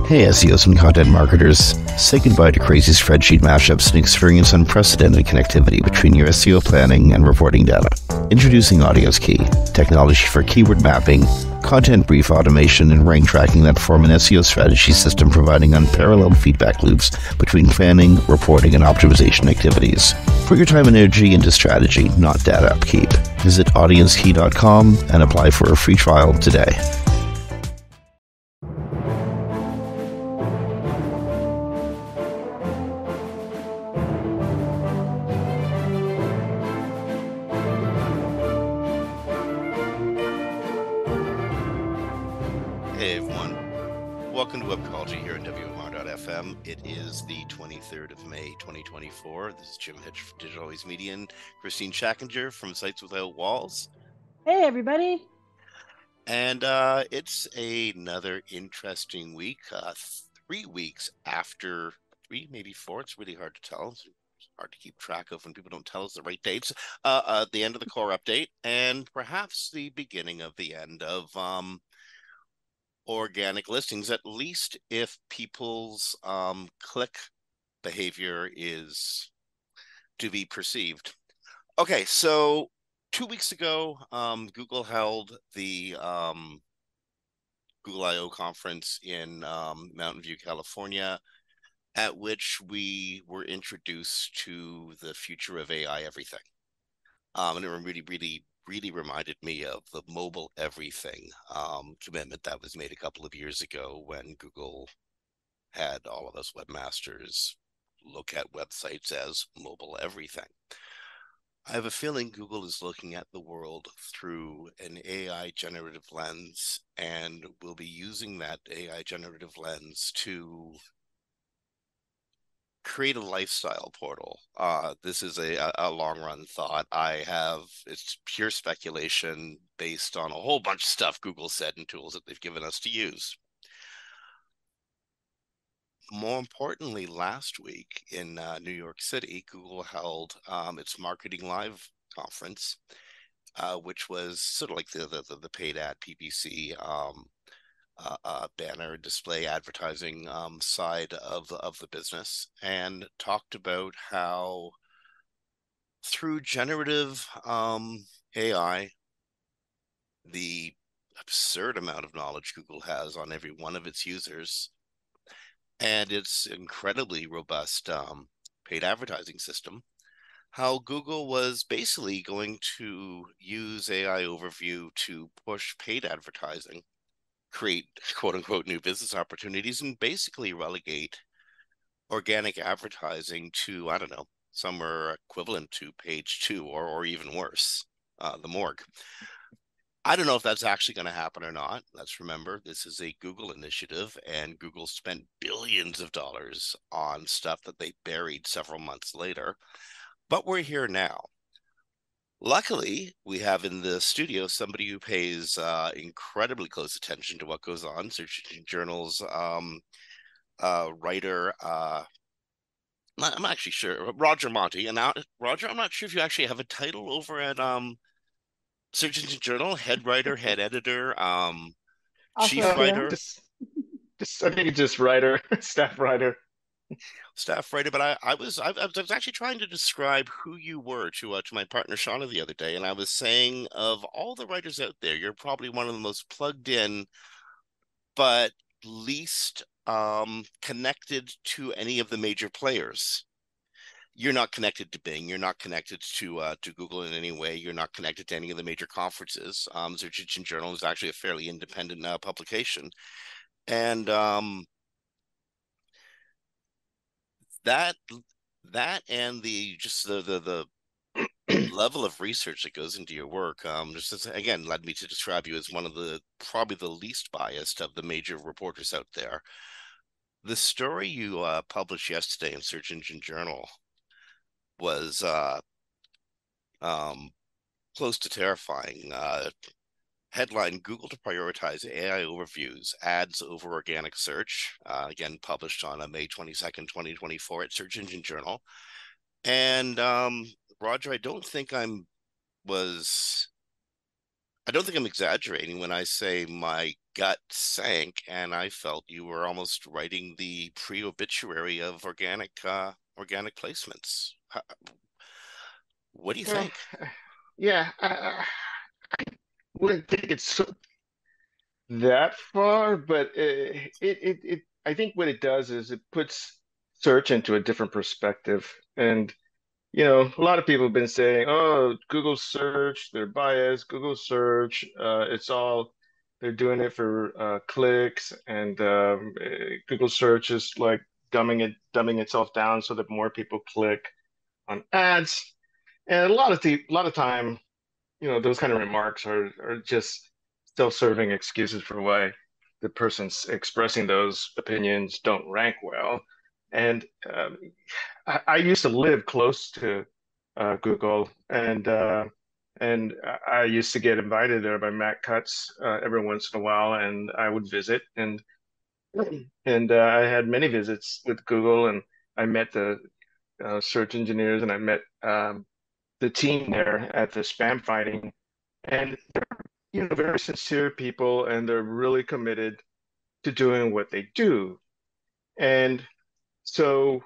Hey SEOs and content marketers, say goodbye to crazy spreadsheet mashups and experience unprecedented connectivity between your SEO planning and reporting data. Introducing Audience Key, technology for keyword mapping, content brief automation, and rank tracking that form an SEO strategy system providing unparalleled feedback loops between planning, reporting, and optimization activities. Put your time and energy into strategy, not data upkeep. Visit audiencekey.com and apply for a free trial today. Hey everyone, welcome to Webcology here at WMR.fm. It is the 23rd of May 2024. This is Jim Hedger from Digital Always Media and Kristine Schachinger from Sites Without Walls. Hey everybody. And it's another interesting week. 3 weeks after, maybe 4, it's really hard to tell. It's hard to keep track of when people don't tell us the right dates. The end of the core update and perhaps the beginning of the end of organic listings, at least if people's click behavior is to be perceived. Okay, so 2 weeks ago, Google held the Google I/O conference in Mountain View, California, at which we were introduced to the future of AI everything. And it really reminded me of the mobile everything commitment that was made a couple of years ago when Google had all of us webmasters look at websites as mobile everything. I have a feeling Google is looking at the world through an AI generative lens and will be using that AI generative lens to create a lifestyle portal. This is a long-run thought. It's pure speculation based on a whole bunch of stuff Google said and tools that they've given us to use. More importantly, last week in New York City, Google held its Marketing Live conference, which was sort of like the paid ad PPC banner display advertising side of the business, and talked about how through generative AI, the absurd amount of knowledge Google has on every one of its users and its incredibly robust paid advertising system, how Google was basically going to use AI overview to push paid advertising, create quote-unquote new business opportunities, and basically relegate organic advertising to, I don't know, somewhere equivalent to page 2 or even worse, the morgue. I don't know if that's actually going to happen or not. Let's remember, this is a Google initiative, and Google spent billions of dollars on stuff that they buried several months later. But we're here now. Luckily, we have in the studio somebody who pays incredibly close attention to what goes on. Search Engine Journal's writer, I'm not actually sure, Roger Montti. And now, Roger, I'm not sure if you actually have a title over at Search Engine Journal, head writer, head editor, chief writer. I think it's just writer, staff writer. But I was actually trying to describe who you were to my partner Shauna the other day, and I was saying, of all the writers out there, you're probably one of the most plugged in, but least connected to any of the major players. You're not connected to Bing. You're not connected to Google in any way. You're not connected to any of the major conferences. Search Engine Journal is actually a fairly independent publication, and that and the level of research that goes into your work again led me to describe you as one of the probably the least biased of the major reporters out there. The story you published yesterday in Search Engine Journal was close to terrifying. Headline: Google to prioritize AI overviews, ads over organic search. Again, published on May 22nd, 2024 at Search Engine Journal. And Roger, I don't think I'm exaggerating when I say my gut sank, and I felt you were almost writing the pre-obituary of organic placements. What do you Well, think? yeah, wouldn't think it's that far, but I think what it does is it puts search into a different perspective. And a lot of people have been saying, "Oh, Google search, they're biased. Google search, it's all they're doing it for clicks, and Google search is like dumbing itself down so that more people click on ads." And a lot of time, those kind of remarks are just self-serving excuses for why the person's expressing those opinions don't rank well. And I used to live close to Google, and I used to get invited there by Matt Cutts every once in a while, and I would visit, and I had many visits with Google, and I met the search engineers, and I met the team there at the spam fighting, and very sincere people, and they're really committed to doing what they do. And so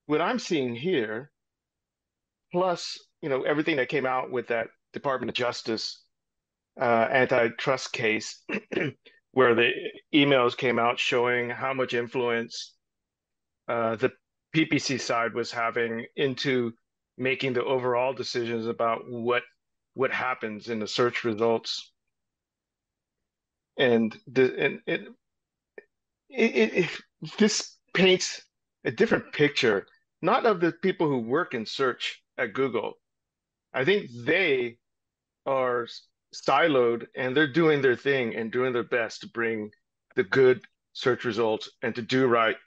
what I'm seeing here, plus everything that came out with that Department of Justice antitrust case, where the emails came out showing how much influence the PPC side was having into making the overall decisions about what happens in the search results. And it this paints a different picture, not of the people who work in search at Google. I think they are siloed, and they're doing their thing and doing their best to bring the good search results and to do right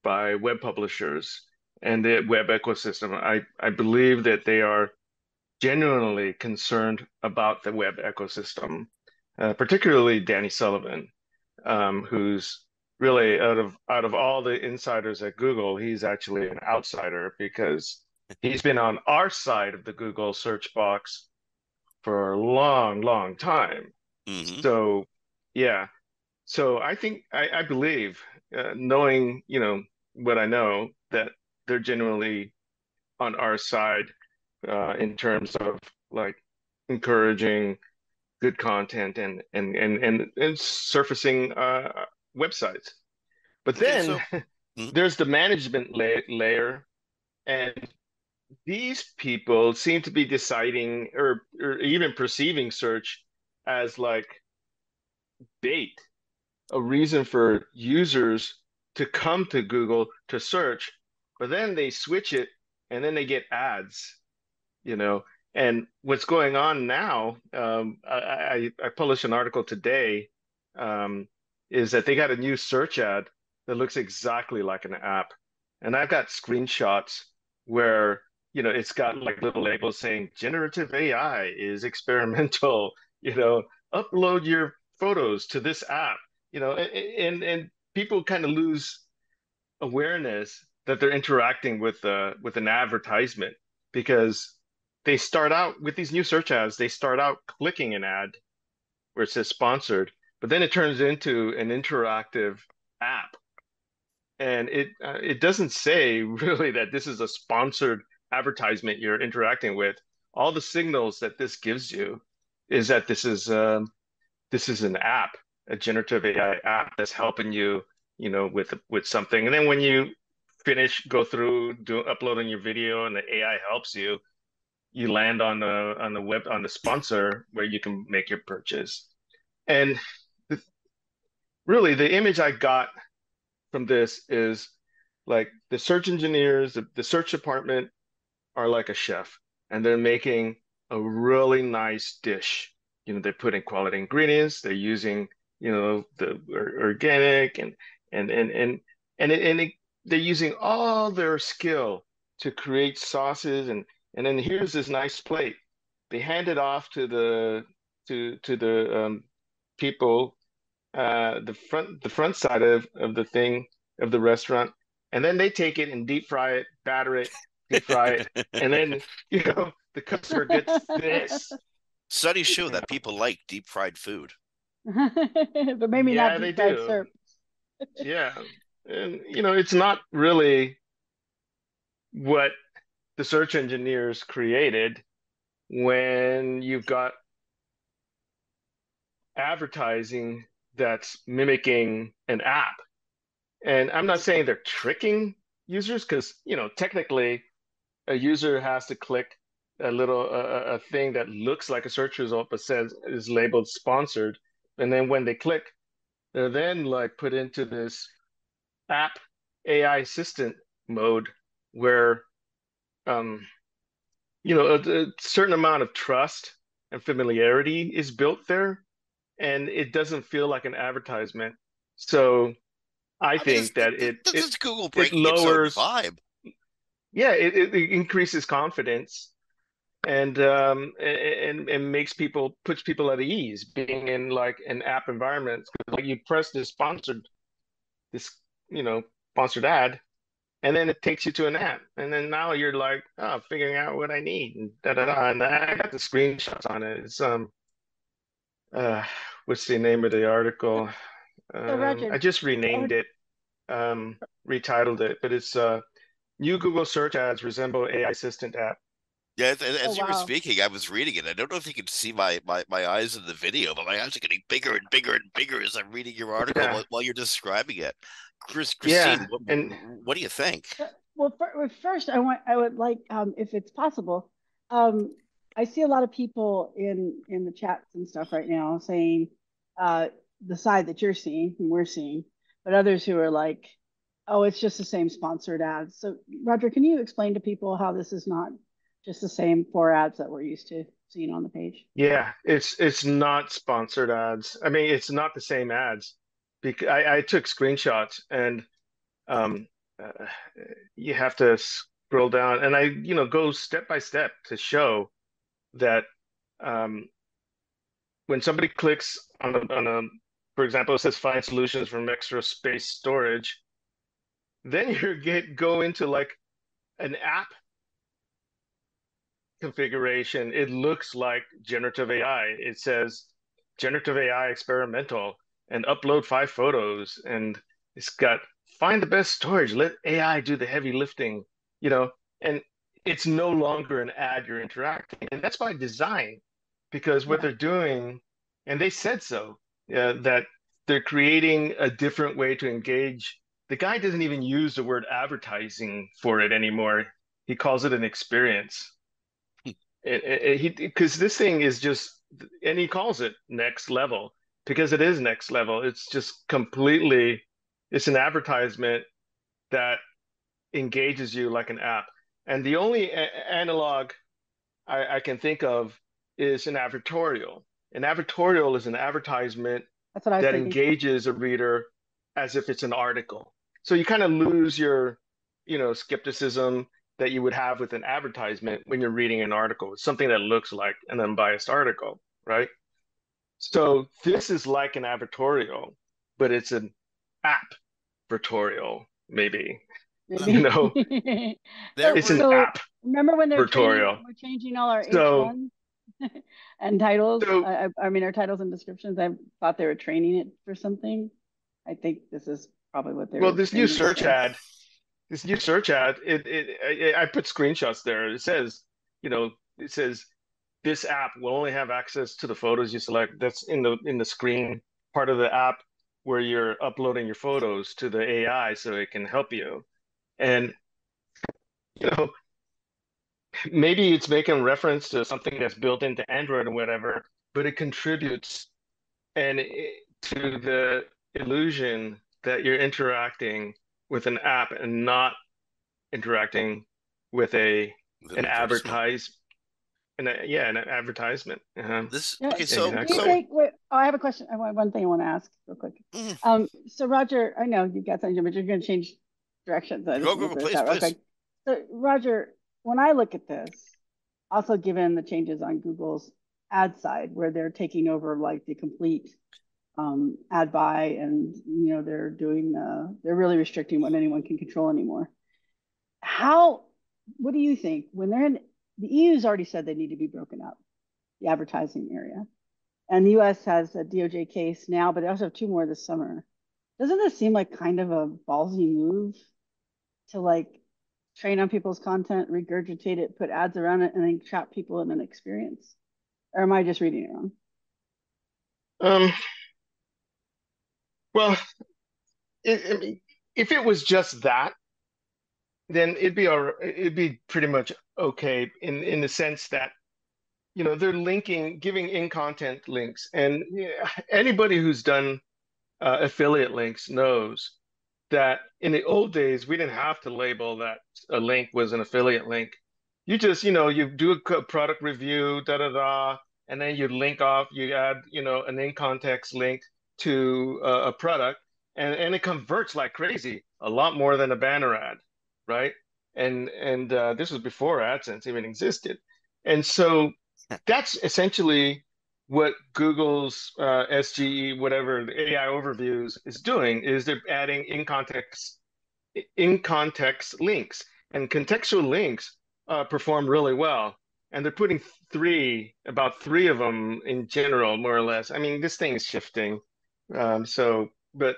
by web publishers and the web ecosystem. I believe that they are genuinely concerned about the web ecosystem, particularly Danny Sullivan, who's really out of all the insiders at Google, he's actually an outsider because he's been on our side of the Google search box for a long, long time. Hmm. So, yeah. So I believe, knowing, what I know, that they're genuinely on our side in terms of like encouraging good content and surfacing websites. But Okay, then so mm, there's the management layer, and these people seem to be deciding or even perceiving search as like bait, a reason for users to come to Google to search, but then they switch it and then they get ads, you know. And what's going on now, I published an article today, is that they got a new search ad that looks exactly like an app. And I've got screenshots where, it's got like little labels saying generative AI is experimental, you know, upload your photos to this app, and people kind of lose awareness that they're interacting with an advertisement, because they start out with these new search ads, they start out clicking an ad where it says sponsored, but then it turns into an interactive app, and it doesn't say really that this is a sponsored advertisement you're interacting with. All the signals that this gives you is that this is an app, a generative AI app that's helping you, with something. And then when you go through uploading your video, and the AI helps you, you land on the sponsor where you can make your purchase. And th- really, the image I got from this is like the search engineers, the search department are like a chef, and they're making a really nice dish. They're putting quality ingredients, they're using, the organic, and they're using all their skill to create sauces, and then here's this nice plate. They hand it off to the people, the front side of the thing, of the restaurant, and then they take it and deep fry it, batter it, deep fry it, and then the customer gets this. studies show You that people like deep fried food. But maybe not Yeah, they deep fried do. syrup. Yeah. And it's not really what the search engineers created when you've got advertising that's mimicking an app. And I'm not saying they're tricking users because, technically a user has to click a thing that looks like a search result but says is labeled sponsored. And then when they click, they're then like put into this app AI assistant mode where um, a certain amount of trust and familiarity is built there, and it doesn't feel like an advertisement. So I I mean, think that this is Google it breaking its own lowers, vibe. yeah, it increases confidence and makes people puts people at ease being in like an app environment. Like you press this sponsored ad, and then it takes you to an app, and then now you're like, oh, figuring out what I need, and da da da. And I got the screenshots on it. It's uh, what's the name of the article? So Roger, I just oh, renamed it, retitled it, but it's new Google search ads resemble AI assistant app. Yeah, oh as you were wow. speaking, I was reading it. I don't know if you can see my eyes in the video, but my eyes are getting bigger and bigger and bigger as I'm reading your article Yeah, while you're describing it. Christine, yeah, and what do you think? Well, first, I would like, if it's possible, um, I see a lot of people in the chats and stuff right now saying uh, the side that you're seeing and we're seeing, but others who are like, oh, it's just the same sponsored ads. So, Roger, can you explain to people how this is not just the same four ads that we're used to seeing on the page? yeah, it's not sponsored ads. I mean, it's not the same ads because I took screenshots and um, uh, you have to scroll down and I go step by step to show that um, when somebody clicks on a, for example, it says find solutions from extra space storage, then you get go into like an app configuration. It looks like generative AI. It says generative AI experimental and upload 5 photos, and it's got find the best storage. Let AI do the heavy lifting, you know, and it's no longer an ad you're interacting, and that's by design because what Yeah, they're doing, and they said so, that they're creating a different way to engage. The guy doesn't even use the word advertising for it anymore. He calls it an experience he because this thing is just and he calls it next level because it is next level. It's just completely it's an advertisement that engages you like an app. And the only analog I can think of is an advertorial. An advertorial is an advertisement that's what I was that thinking. engages a reader as if it's an article. So you kind of lose your, skepticism that you would have with an advertisement when you're reading an article. It's something that looks like an unbiased article, right? So this is like an advertorial, but it's an app vertorial, maybe. You Maybe. know, There it's were an So app remember when vertorial. we're changing all our So H1 and titles? so I mean, our titles and descriptions. I thought they were training it for something. I think this is probably what well, they're this new training it search for. ad this new search ad, I put screenshots there. It says this app will only have access to the photos you select. That's in the screen part of the app where you're uploading your photos to the AI so it can help you. And you know, maybe it's making reference to something that's built into Android or whatever, but it contributes to the illusion that you're interacting with an app and not interacting with a with an an advertisement. advertise an advertisement. This Yeah, okay, do you Exactly. think? Wait, oh, I have a question. I want one thing I want to ask real quick. mm, So Roger, I know you've got something, but you're going to change directions. I just go want go to go, throw this please out real please. quick. So Roger, when I look at this, also given the changes on Google's ad side, where they're taking over like the complete ad buy, and they're really restricting what anyone can control anymore. How? What do you think when they're in the EU's already said they need to be broken up, the advertising area, And the US has a DOJ case now, but they also have two more this summer. Doesn't this seem like kind of a ballsy move to like train on people's content, regurgitate it, put ads around it, and then trap people in an experience? Or am I just reading it wrong? Um, well, I mean, if it was just that, then it'd be pretty much okay in the sense that they're giving in content links, and anybody who's done affiliate links knows that in the old days we didn't have to label that a link was an affiliate link. You just you do a product review, da da da, and then you link off, you add an in context link to a product, and it converts like crazy, a lot more than a banner ad, right? And this was before AdSense even existed, and so that's essentially what Google's SGE, whatever the AI overviews is doing, is they're adding in context links, and contextual links perform really well. And they're putting about three of them in general, more or less. I mean, this thing is shifting. But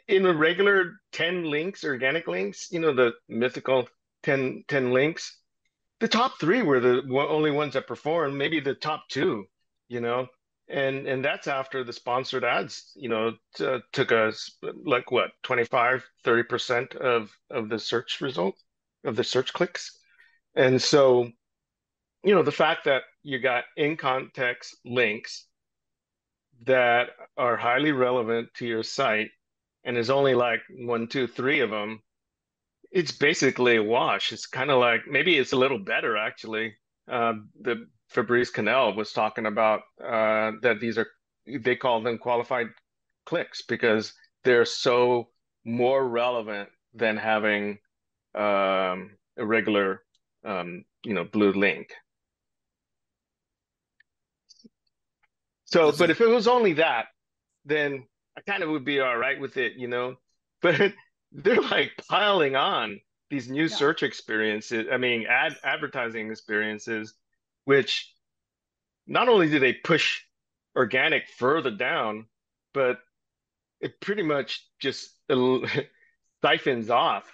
in a regular 10 links, organic links, the mythical 10 links, the top three were the only ones that performed, maybe the top two, you know, and that's after the sponsored ads, took us like what, 25, 30% of the search result, of the search clicks. And so, the fact that you got in context links that are highly relevant to your site, and there's only like one, two, three of them, it's basically a wash. It's kind of like, maybe it's a little better actually. The Fabrice Cannell was talking about that they call them qualified clicks because they're so more relevant than having a regular blue link. So, but Listen, if it was only that, then I kind of would be all right with it, But they're like piling on these new Yeah. search experiences. I mean, advertising experiences, which not only do they push organic further down, but it pretty much just siphons off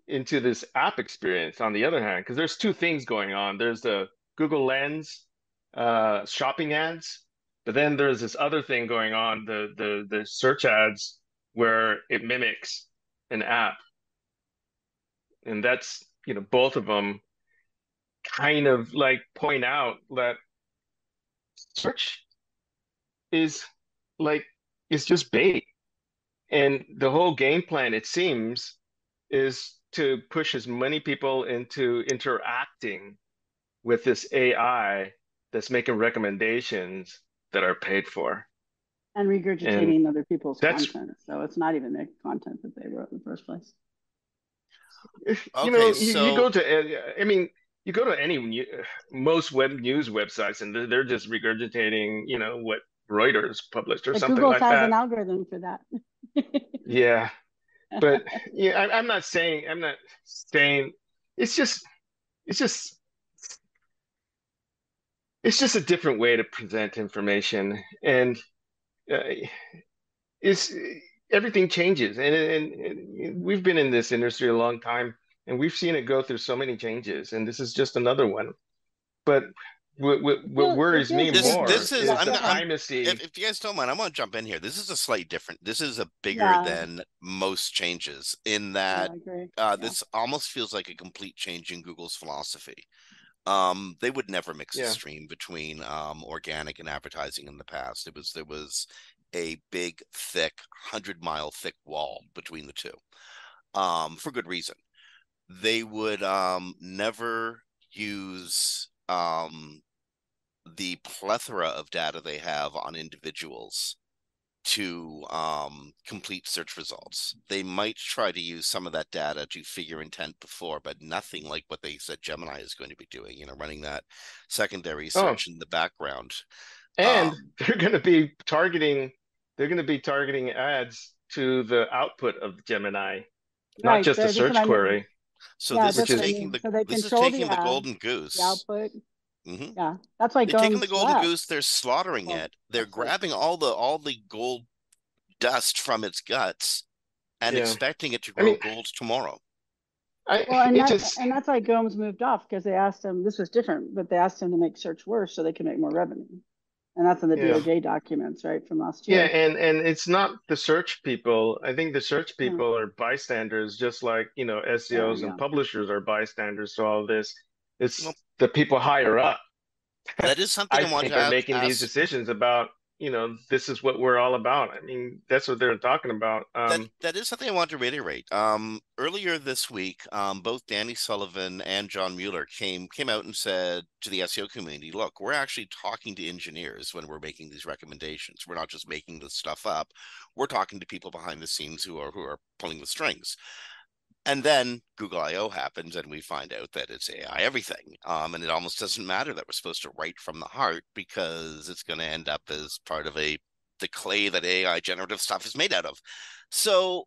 into this app experience on the other hand, because there's two things going on. There's the Google Lens shopping ads, but then there's this other thing going on, the search ads where it mimics an app. And that's, both of them kind of like point out that search is like it's just bait. And the whole game plan, it seems, is to push as many people into interacting with this AI that's making recommendations that are paid for. And And regurgitating other people's that's, content. So it's not even their content that they wrote in the first place. okay, you so go to, I mean, you go to most web news websites and they're just regurgitating, what Reuters published or But something Google like has an that. algorithm for that. Yeah. But yeah, I'm not saying it's just, it's just, it's just a different way to present information. And uh, it's everything changes, and we've been in this industry a long time, and we've seen it go through so many changes, and this is just another one. But what It worries me feels this more different. this is is Yeah, the go ahead. primacy. if you guys don't mind, I want to jump in here. This is a slightly different. This is a bigger Yeah, than most changes in no, that I agree. Yeah. this almost feels like a complete change in Google's philosophy. They would never mix a Yeah. stream between organic and advertising in the past. There was a big, thick, 100-mile thick wall between the two. For good reason. They would never use the plethora of data they have on individuals to complete search results. They might try to use some of that data to figure intent before, but nothing like what they said Gemini is going to be doing, running that secondary Oh, search in the background. and Um, they're going to be targeting ads to the output of Gemini, not Right. just the That's what search I mean. query, so Yeah, this which that's is what I is taking mean. So they this is control the taking the ad, golden the goose. output. Mm-hmm. Yeah, that's why They're taking the Gomes golden left. goose, they're slaughtering Well, it, they're that's it. grabbing all the gold dust from its guts and Yeah. expecting it to I grow mean, gold tomorrow. Well, and it that just, and that's why Gomes moved off because they asked him. This was different, but they asked him to make search worse so they could make more revenue. And that's in the yeah. DOJ documents, right, from last Yeah, year. and it's not the search people. I think the search Yeah, people are bystanders, just like, yeah, SEOs and yeah. publishers are bystanders to all this. Well, It's the people higher up, that is something I I want think, to are making these ask. decisions about, this is what we're all about. I mean, that's what they're talking about. That is something I want to reiterate. Earlier this week, both Danny Sullivan and John Mueller came out and said to the SEO community, "Look, we're actually talking to engineers when we're making these recommendations. We're not just making this stuff up. We're talking to people behind the scenes who are pulling the strings." And then Google I/O happens, and we find out that it's AI everything. And it almost doesn't matter that we're supposed to write from the heart because it's going to end up as part of the clay that AI generative stuff is made out of. So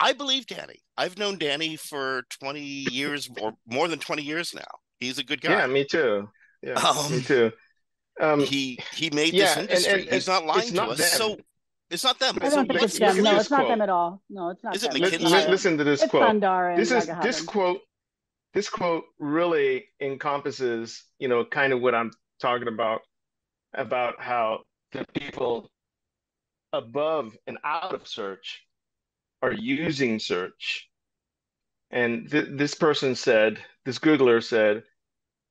I believe Danny. I've known Danny for 20 years or more than 20 years now. He's a good Yeah, guy. me too. Yeah, me Um, too. Um, he made this yeah, and industry. and He's not it's lying to not us. So them. it's not them. I Li- don't So think li- it's what's look them. at No, this it's not them quote. at all. No, it's not is it them. It's McKinsey? Sundar. Listen to this It's quote. Sundar and This is this Raghavan. quote this quote really encompasses, kind of what I'm talking about how the people above and out of search are using search. And this person said, this Googler said,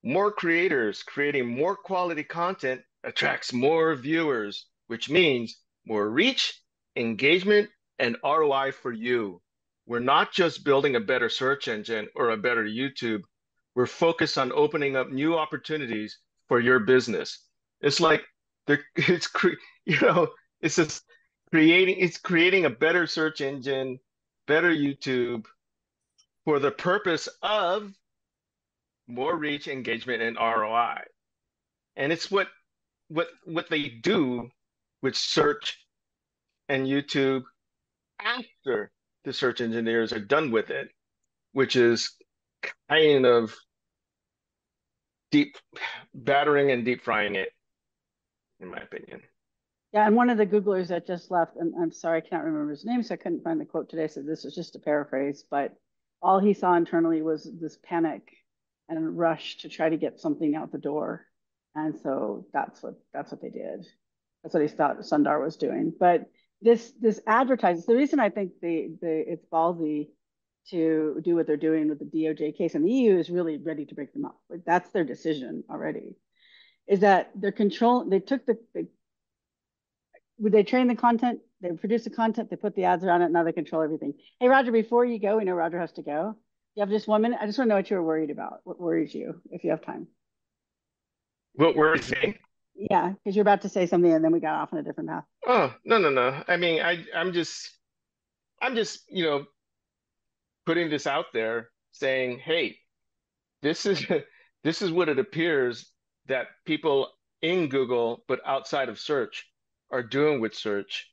more creators creating more quality content attracts more viewers, which means more reach, engagement, and ROI for you. We're not just building a better search engine or a better YouTube. We're focused on opening up new opportunities for your business. It's like it's you know it's just creating a better search engine, better YouTube for the purpose of more reach, engagement, and ROI. And it's what they do with search and YouTube after the search engineers are done with it, which is kind of deep battering and deep frying it, in my opinion. Yeah, and one of the Googlers that just left, and I'm sorry, I can't remember his name, so I couldn't find the quote today. So this is just a paraphrase, but all he saw internally was this panic and rush to try to get something out the door. And so that's what they did. That's what he thought Sundar was doing. But this advertises the reason I think the it's ballsy to do what they're doing with the DOJ case, and the EU is really ready to break them up. Like that's their decision already. Is that they're control? They took the would they train the content? They produce the content, they put the ads around it, now they control everything. Hey, Roger, before you go, we know Roger has to go. You have just 1 minute. I just want to know what you were worried about. What worries you, if you have time? What worries me? Yeah, because you're about to say something and then we got off on a different path. Oh, no, no, no. I mean, I'm just, putting this out there saying, hey, this is this is what it appears that people in Google, but outside of search, are doing with search.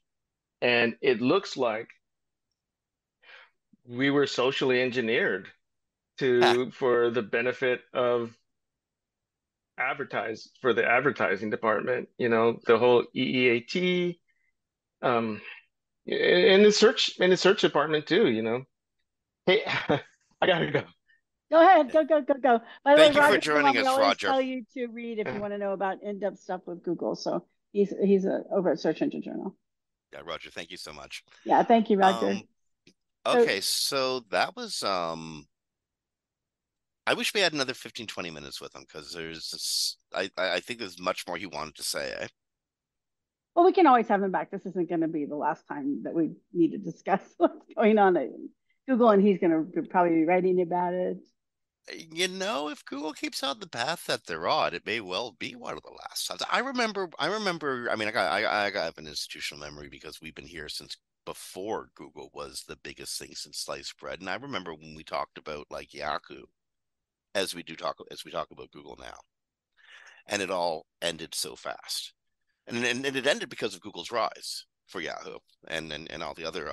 And it looks like we were socially engineered Yeah. to for the benefit of for the advertising department, the whole EEAT, um, and the search department too. Hey, I gotta go. Go ahead, go. By the way, Thank you for Roger's the one joining we us, always Roger. tell you to read if you want to know about in-depth stuff with Google. So over at Search Engine Journal. Yeah, Roger, thank you so much. Yeah, thank you, Roger. Um, So okay, so that was I wish we had another 15, 20 minutes with him because there's this I think there's much more he wanted to say. Eh? well, we can always have him back. This isn't going to be the last time that we need to discuss what's going on at Google, Well, and he's going to probably be writing about it. if Google keeps on the path that they're on, it may well be one of the last times. I remember. I mean, I got an institutional memory because we've been here since before Google was the biggest thing since sliced bread. And I remember when we talked about like Yahoo, as we talk about Google now, and it all ended so fast. And it ended because of Google's rise for Yahoo and all the other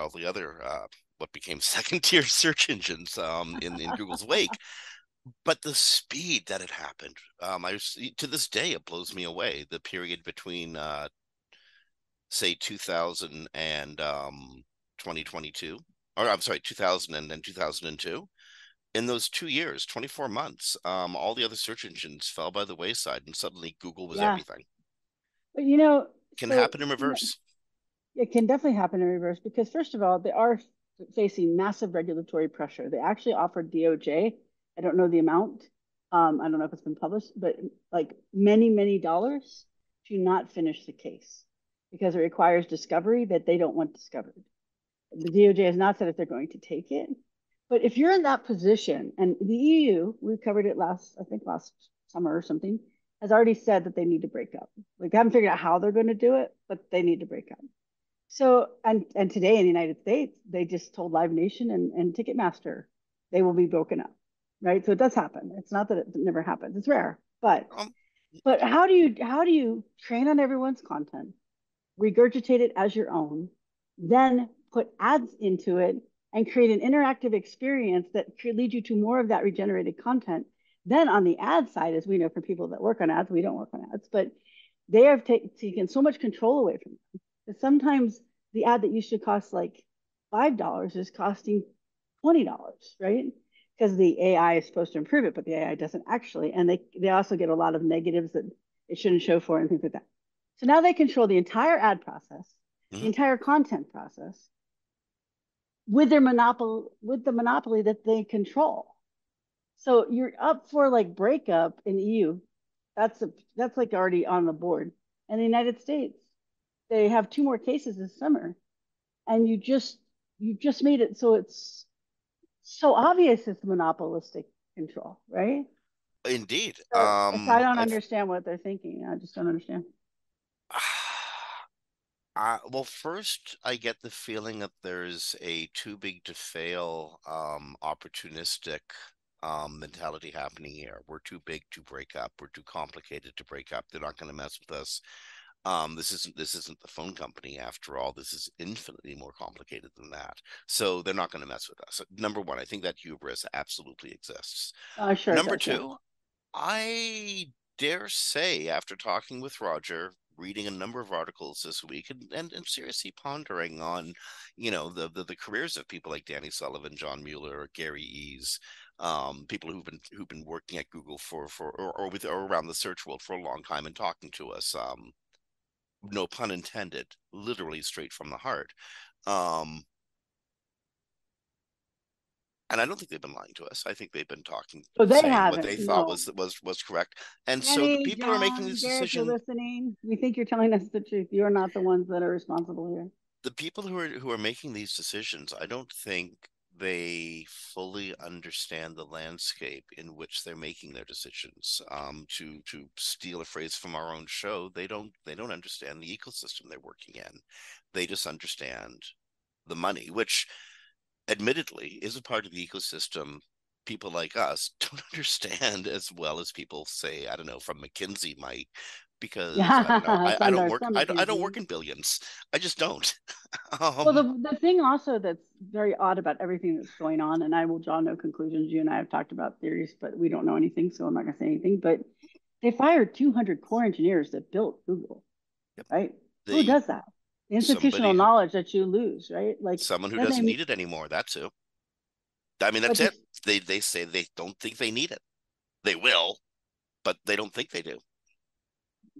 what became second tier search engines in Google's wake. but the speed that it happened, to this day, it blows me away. The period between, say, 2000 and 2022, or I'm sorry, 2000 and 2002. In those 2 years, 24 months, all the other search engines fell by the wayside, and suddenly Google was Yeah. everything. But you know, Can so happen in you know, reverse. it can definitely happen in reverse because first of all, they are facing massive regulatory pressure. They actually offered DOJ, I don't know the amount, I don't know if it's been published, but like many, many dollars to not finish the case because it requires discovery that they don't want discovered. The DOJ has not said if they're going to take it. But if you're in that position, and the EU, we covered it I think last summer or something, has already said that they need to break up. Like they haven't figured out how they're going to do it, but they need to break up. So, and today in the United States, they just told Live Nation and Ticketmaster they will be broken up, right? So it does happen. It's not that it never happens. It's rare, Um, but how do you train on everyone's content, regurgitate it as your own, then put ads into it and create an interactive experience that could lead you to more of that regenerated content. Then on the ad side, as we know from people that work on ads, we don't work on ads, but they have taken so much control away from them that sometimes the ad that used to cost like $5 is costing $20, right? Because the AI is supposed to improve it, but the AI doesn't actually. And they also get a lot of negatives that it shouldn't show for and things like that. So now they control the entire ad process, the mhm. entire content process with the monopoly that they control. So you're up for like breakup in EU. That's like already on the board. And the United States, they have two more cases this summer, and you just made it so it's so obvious it's monopolistic control, right? Indeed. So I don't understand what they're thinking. I just don't understand. Well, first, I get the feeling that there's a too big to fail, opportunistic mentality happening here. We're too big to break up. We're too complicated to break up. They're not going to mess with us. This isn't the phone company after all. This is infinitely more complicated than that. So they're not going to mess with us. Number one, I think that hubris absolutely exists. Sure it Number does, yeah. two, I dare say, after talking with Roger, reading a number of articles this week, and seriously pondering on, the careers of people like Danny Sullivan, John Mueller, Gary Ease, people who've been working at Google or around the search world for a long time and talking to us, no pun intended, literally straight from the heart. Um, and I don't think they've been lying to us. I think they've been So they saying what haven't, they thought no. was correct. And so the Danny, people who are making John, these Gary, if you're decisions, listening, we think you're telling us the truth. You're not the ones that are responsible here. the people who are making these decisions, I don't think they fully understand the landscape in which they're making their decisions. To steal a phrase from our own show, they don't understand the ecosystem they're working in. They just understand the money, which admittedly is a part of the ecosystem people like us don't understand as well as people say, I don't know, from McKinsey might, because I don't know, Yeah, I don't Sundar work, from I don't McKinsey. work in billions. I just don't. Well, um the thing also that's very odd about everything that's going on, and I will draw no conclusions. You and I have talked about theories, but we don't know anything, so I'm not going to say anything. But they fired 200 core engineers that built Google, yep. right? Who They does that? The institutional somebody knowledge that you lose, right? Like Someone who then doesn't they, need it anymore. That's who. I mean, but that's they, it. They say they don't think they need it. They will, but they don't think they do.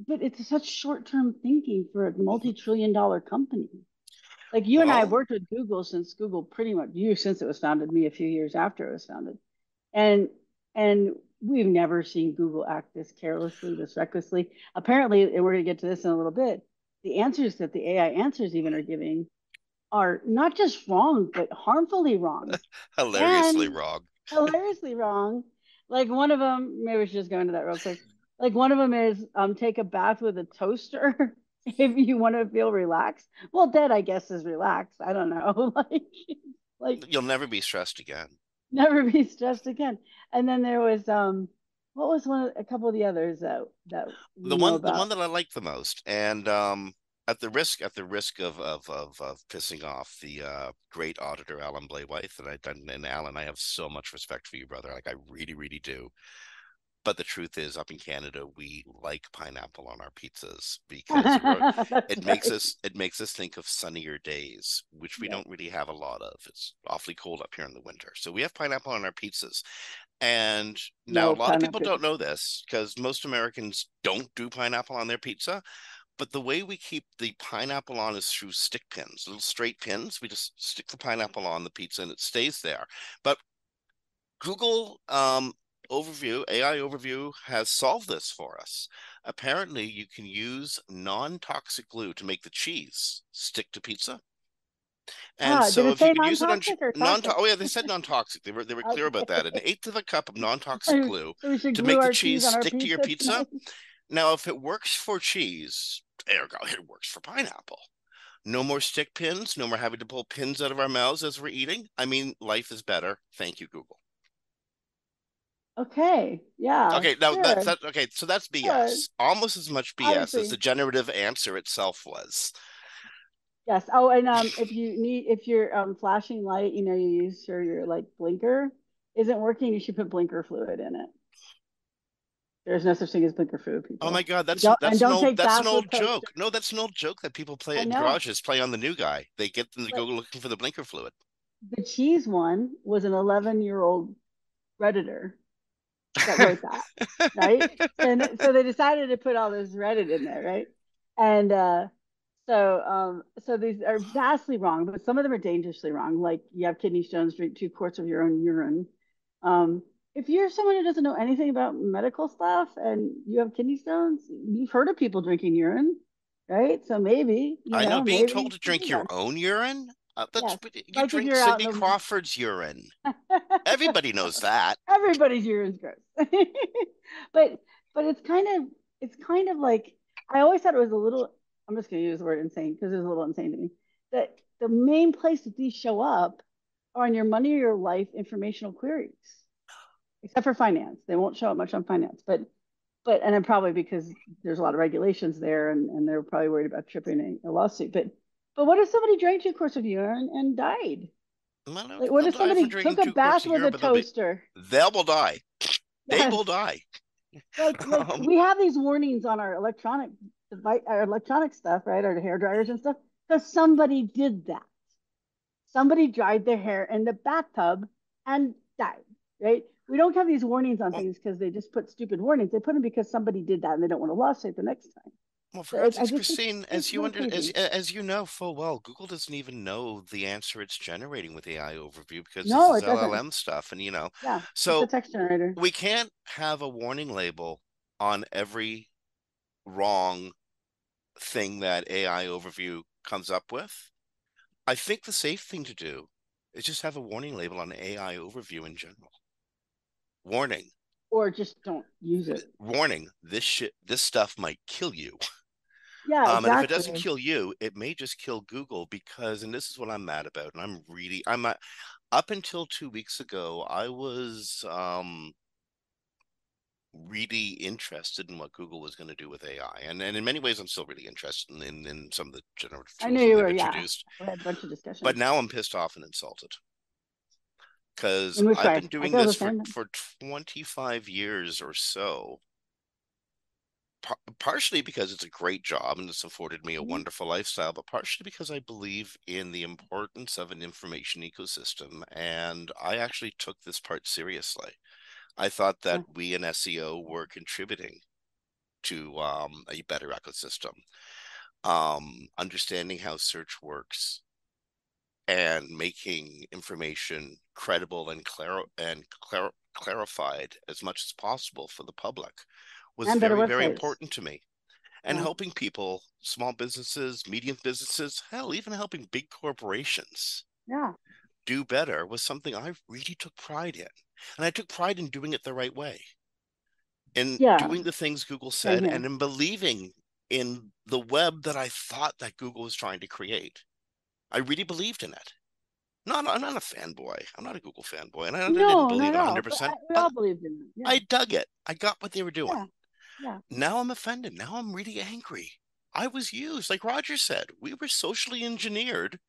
but it's such short-term thinking for a Mhm. multi-trillion-dollar company. Like you and I have Well, worked with Google since Google pretty much you since it was founded, me a few years after it was founded. And and we've never seen Google act this carelessly, this recklessly. Apparently, and we're going to get to this in a little bit, the answers that the AI answers even are giving are not just wrong, but harmfully wrong hilariously and wrong. hilariously wrong. Like one of them, maybe we should just go into that real quick. Like one of them is take a bath with a toaster if you want to feel relaxed. Well, dead, I guess, is relaxed. I don't know. Like You'll never be stressed again. never be stressed again. And then there was what was a couple of the others that the we know one the about? one that I like the most, and at the risk of pissing off the great auditor Alan Blaywythe, and Alan, I have so much respect for you, brother. Like I really, really do. But the truth is, up in Canada, we like pineapple on our pizzas because That's it makes right. us think of sunnier days, which we Yes. don't really have a lot of. It's awfully cold up here in the winter, so we have pineapple on our pizzas. And now a No lot of pun people don't intended. know this because most Americans don't do pineapple on their pizza. But the way we keep the pineapple on is through stick pins, little straight pins. We just stick the pineapple on the pizza and it stays there. But Google AI overview has solved this for us. Apparently, you can use non-toxic glue to make the cheese stick to pizza. And Ah, did so it if you say could use it on non-toxic or non toxic? oh yeah, they said non-toxic. They were clear about that. An Okay. eighth of a cup of non-toxic glue So we should to glue make the our cheese cheese on our stick to your pizza pizza. tonight. Now, if it works for cheese, ergo, it works for pineapple. No more stick pins, no more having to pull pins out of our mouths as we're eating. I mean, life is better. Thank you, Google. Okay. Yeah. Okay, now that's Good. that. Okay, so that's Good. BS. Almost as much BS as Obviously. the generative answer itself was. Yes. Oh, and if your flashing light, you use for your like blinker isn't working, you should put blinker fluid in it. There's no such thing as blinker fluid, Oh my people. God, And don't take that's an baths with old toaster. joke. No, that's an old joke that people play I in know, garages, play on the new guy. They get them to go but looking for the blinker fluid. the cheese one was an 11-year-old Redditor that wrote that, right? And so they decided to put all this Reddit in there, right? And so these are vastly wrong, but some of them are dangerously wrong. Like you have kidney stones, drink 2 quarts of your own urine. Um, if you're someone who doesn't know anything about medical stuff and you have kidney stones, you've heard of people drinking urine, right? So maybe, I know being maybe told you to should do drink your that. own urine. That's Yes. you Like if drink you're out Sidney in Crawford's urine. the Everybody knows that. everybody's urine's gross. but it's kind of like I always thought it was a little, I'm just gonna use the word insane because it was a little insane to me. That the main place that these show up are on your money or your life informational queries. Except for finance. They won't show up much on finance. But and then probably because there's a lot of regulations there and they're probably worried about tripping a lawsuit. But what if somebody drank 2 quarts of urine and died? I don't know Like, if what they'll if die from somebody drinking took a 2 quarts bath of with urine, a but toaster? they will die. They will Yes. die. Like Um, we have these warnings on our electronic device, our electronic stuff, right? Our hair dryers and stuff, because somebody did that. Somebody dried their hair in the bathtub and died, right? We don't have these warnings on well, things because they just put stupid warnings. They put them because somebody did that and they don't want to lawsuit the next time. Well, for So God's I sakes, just think Kristine, it's a little crazy. as you know full well, Google doesn't even know the answer it's generating with AI overview because this No, is it doesn't. LLM stuff, and Yeah, it's a so text generator. we can't have a warning label on every wrong thing that AI overview comes up with. I think the safe thing to do is just have a warning label on AI overview in general. Warning, Or just don't use it. warning, this stuff might kill you. Yeah, And if it doesn't exactly. kill you, it may just kill Google because, and this is what I'm mad about, and I'm up until 2 weeks ago, I was really interested in what Google was going to do with AI, and in many ways, I'm still really interested in some of the generative I knew tools that you they've were, yeah. introduced. We had a bunch of But discussions. now I'm pissed off and insulted because In which I've way? been I doing feel the this for same. 25 years or so. Partially because it's a great job and it's afforded me a Mhm. wonderful lifestyle, but partially because I believe in the importance of an information ecosystem. And I actually took this part seriously. I thought that Yeah. we in SEO were contributing to a better ecosystem, understanding how search works and making information credible and clarified as much as possible for the public was And better very, very websites. important to me. And Yeah. helping people, small businesses, medium businesses, hell, even helping big corporations Yeah. do better was something I really took pride in. And I took pride in doing it the right way, in Yeah. doing the things Google Same said, and here. in believing in the web that I thought that Google was trying to create. I really believed in it. I'm not a fanboy. I'm not a Google fanboy, and I didn't No, believe not it at all. But 100%, we but all believed in it. I Yeah. dug it. I got what they were doing. Yeah. Yeah. Now I'm offended. Now I'm really angry. I was used, like Roger said, we were socially engineered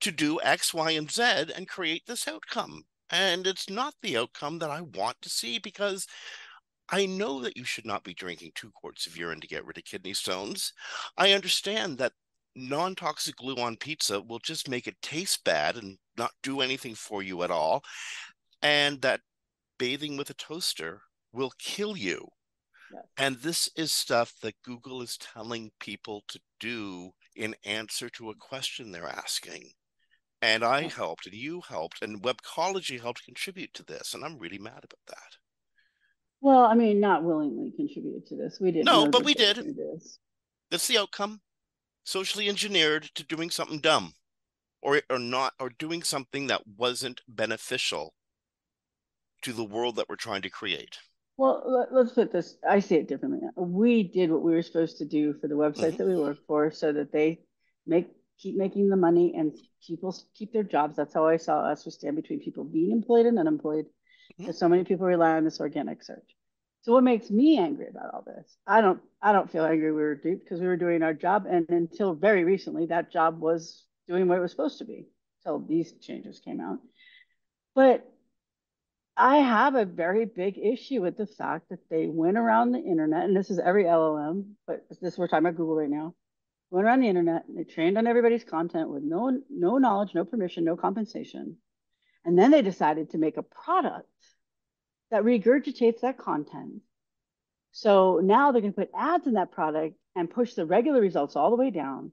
to do X, Y, and Z and create this outcome. And it's not the outcome that I want to see, because I know that you should not be drinking 2 quarts of urine to get rid of kidney stones. I understand that non-toxic glue on pizza will just make it taste bad and not do anything for you at all. And that bathing with a toaster will kill you. Yes. And this is stuff that Google is telling people to do in answer to a question they're asking. And I Yeah. helped, and you helped, and Webcology helped contribute to this. And I'm really mad about that. Well, I mean, not willingly contributed to this. We didn't No, know but that we they were did. going to do this. That's the outcome. Socially engineered to doing something dumb, or not, or doing something that wasn't beneficial to the world that we're trying to create. Well, let's put this. I see it differently now. We did what we were supposed to do for the websites Mm-hmm. that we work for, so that they keep making the money and people keep their jobs. That's how I saw us. We stand between people being employed and unemployed, Mm-hmm. because so many people rely on this organic search. So what makes me angry about all this? I don't feel angry we were duped, because we were doing our job, and until very recently, that job was doing what it was supposed to be until these changes came out. But I have a very big issue with the fact that they went around the internet, and this is every LLM, but this we're talking about Google right now. Went around the internet and they trained on everybody's content with no knowledge, no permission, no compensation. And then they decided to make a product that regurgitates that content. So now they're going to put ads in that product and push the regular results all the way down.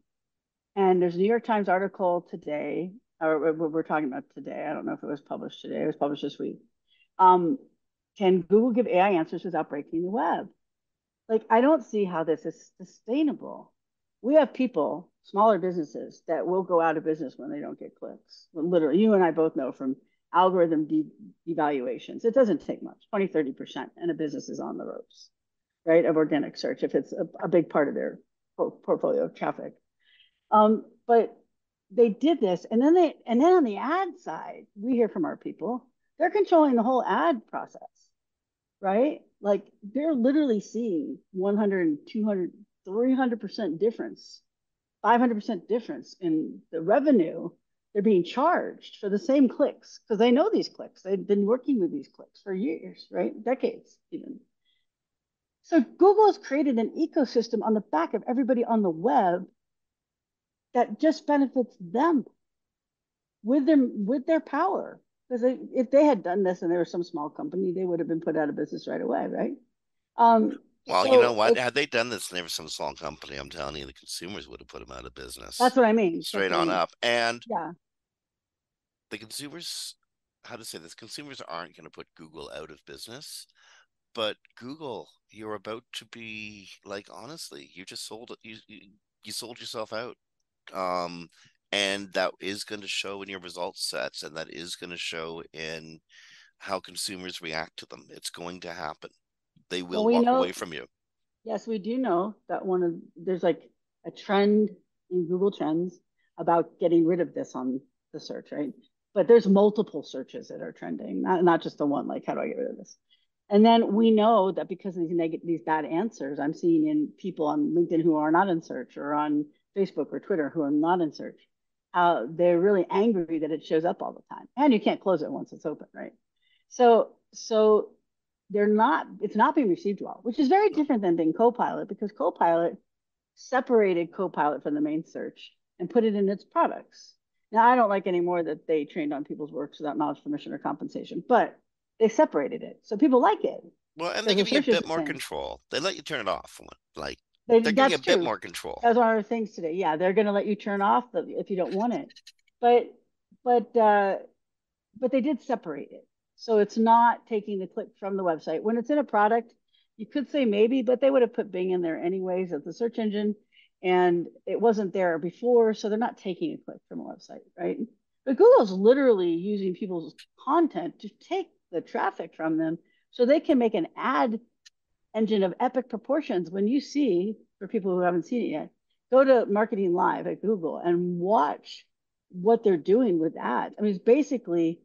And there's a New York Times article today, or what we're talking about today. I don't know if it was published today. It was published this week. Um, can Google give AI answers without breaking the web? Like, I don't see how this is sustainable. We have people, smaller businesses, that will go out of business when they don't get clicks. Well, literally, you and I both know from algorithm devaluations, it doesn't take much, 20, 30%, and a business is on the ropes, right, of organic search, if it's a big part of their portfolio of traffic. But they did this, and then on the ad side, we hear from our people, they're controlling the whole ad process, right? Like, they're literally seeing 100, 200, 300% difference, 500% difference in the revenue they're being charged for the same clicks, because they know these clicks. They've been working with these clicks for years, right? Decades even. So Google has created an ecosystem on the back of everybody on the web that just benefits them with their power. Because if they had done this and they were some small company, they would have been put out of business right away, right? Well, you know So what? it's Had they done this and they were some small company, I'm telling you, the consumers would have put them out of That's business what I mean. That's straight what I on mean. up. And Yeah. the consumers, how to say this, consumers aren't going to put Google out of business. But Google, you're about to be, like, honestly, you just sold it. You sold yourself out. Um, and that is going to show in your results sets, and that is going to show in how consumers react to them. It's going to happen. They Well, will we walk away know, from you. yes, we do know that there's like a trend in Google Trends about getting rid of this on the search, right? But there's multiple searches that are trending, not just the one, like, how do I get rid of this? And then we know that because of these bad answers I'm seeing in people on LinkedIn who are not in search, or on Facebook or Twitter who are not in search, they're really angry that it shows up all the time. And you can't close it once it's open, right? So it's not being received well, which is very different than being Copilot, because Copilot separated Copilot from the main search and put it in its products. Now, I don't like anymore that they trained on people's works without knowledge, permission, or compensation, but they separated it. So people like it Well, and they're because the giving you a search is bit the more same. control. They let you turn it off. Like, they're giving you That's a bit true. more control. That was one of the things today. Yeah, they're going to let you turn off if you don't want it. But but uh, but they did separate it. So it's not taking the click from the website. When it's in a product, you could say maybe, but they would have put Bing in there anyways as the search engine, and it wasn't there before, so they're not taking a click from a website, right? But Google's literally using people's content to take the traffic from them so they can make an ad engine of epic proportions. When you see, for people who haven't seen it yet, go to Marketing Live at Google and watch what they're doing with ads. I mean, it's basically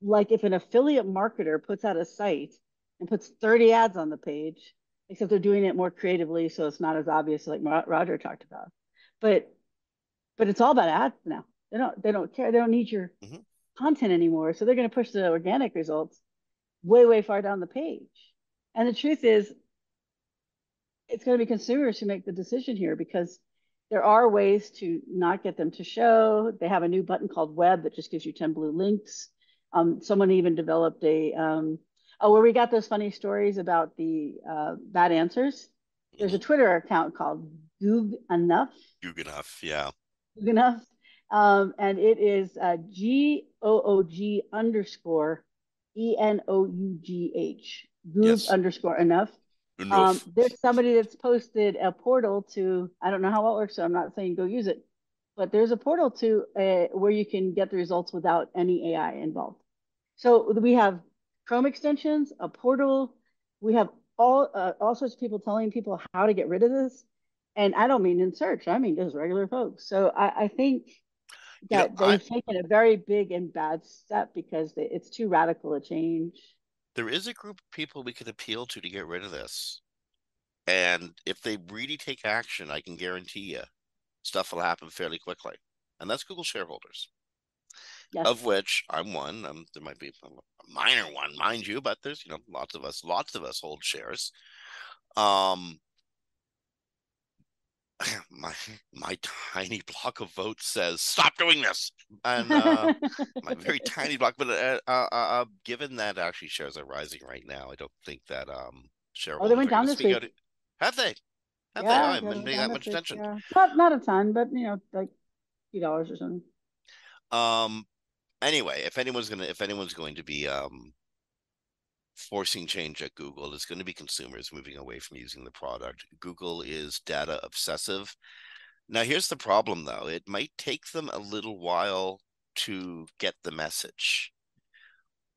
like if an affiliate marketer puts out a site and puts 30 ads on the page, except they're doing it more creatively, so it's not as obvious like Roger talked about. But it's all about ads now. They don't care. They don't need your Mhm. content anymore. So they're going to push the organic results way far down the page. And the truth is, it's going to be consumers who make the decision here because there are ways to not get them to show. They have a new button called web that just gives you 10 blue links. Someone even developed where we got those funny stories about the bad answers. There's a Mhm. Twitter account called Goog Enough. Good enough. Yeah. Goog Enough. And it is GOOG_ENOUGH. Goog Yes. underscore enough. Enough. There's somebody that's posted a portal to, I don't know how it works, so I'm not saying go use it, but there's a portal to where you can get the results without any AI involved. So we have Chrome extensions, a portal. We have all sorts of people telling people how to get rid of this. And I don't mean in search, I mean just regular folks. So I think You know, that they've taken a very big and bad step because it's too radical a change. there is a group of people we could appeal to get rid of this. And if they really take action, I can guarantee you stuff will happen fairly quickly. And that's Google shareholders, Yes. of which I'm one. There might be a minor one, mind you, but there's, lots of us hold shares. Um, my my tiny block of votes says stop doing this, and my very tiny block. But given that actually shares are rising right now, I don't think that Oh, they shareholders went are going down to this speak week. out. Have they? Have they? Oh, I Yeah, haven't they been went paying down that this much week. attention. Yeah, not a ton, but like $2 or something. Um. Anyway, if anyone's going to be forcing change at Google, it's going to be consumers moving away from using the product. Google is data obsessive. Now, here's the problem, though. It might take them a little while to get the message.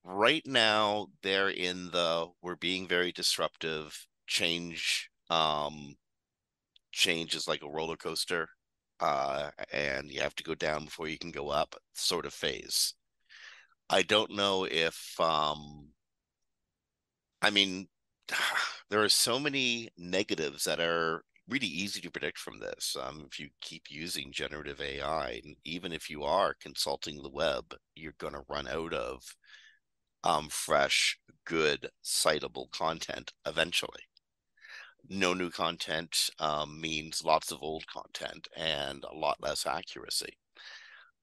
Right now, they're in the we're being very disruptive. Change is like a roller coaster, and you have to go down before you can go up sort of phase. I don't know if I mean, there are so many negatives that are really easy to predict from this. If you keep using generative AI, and even if you are consulting the web, you're going to run out of fresh, good, citable content eventually. No new content means lots of old content and a lot less accuracy.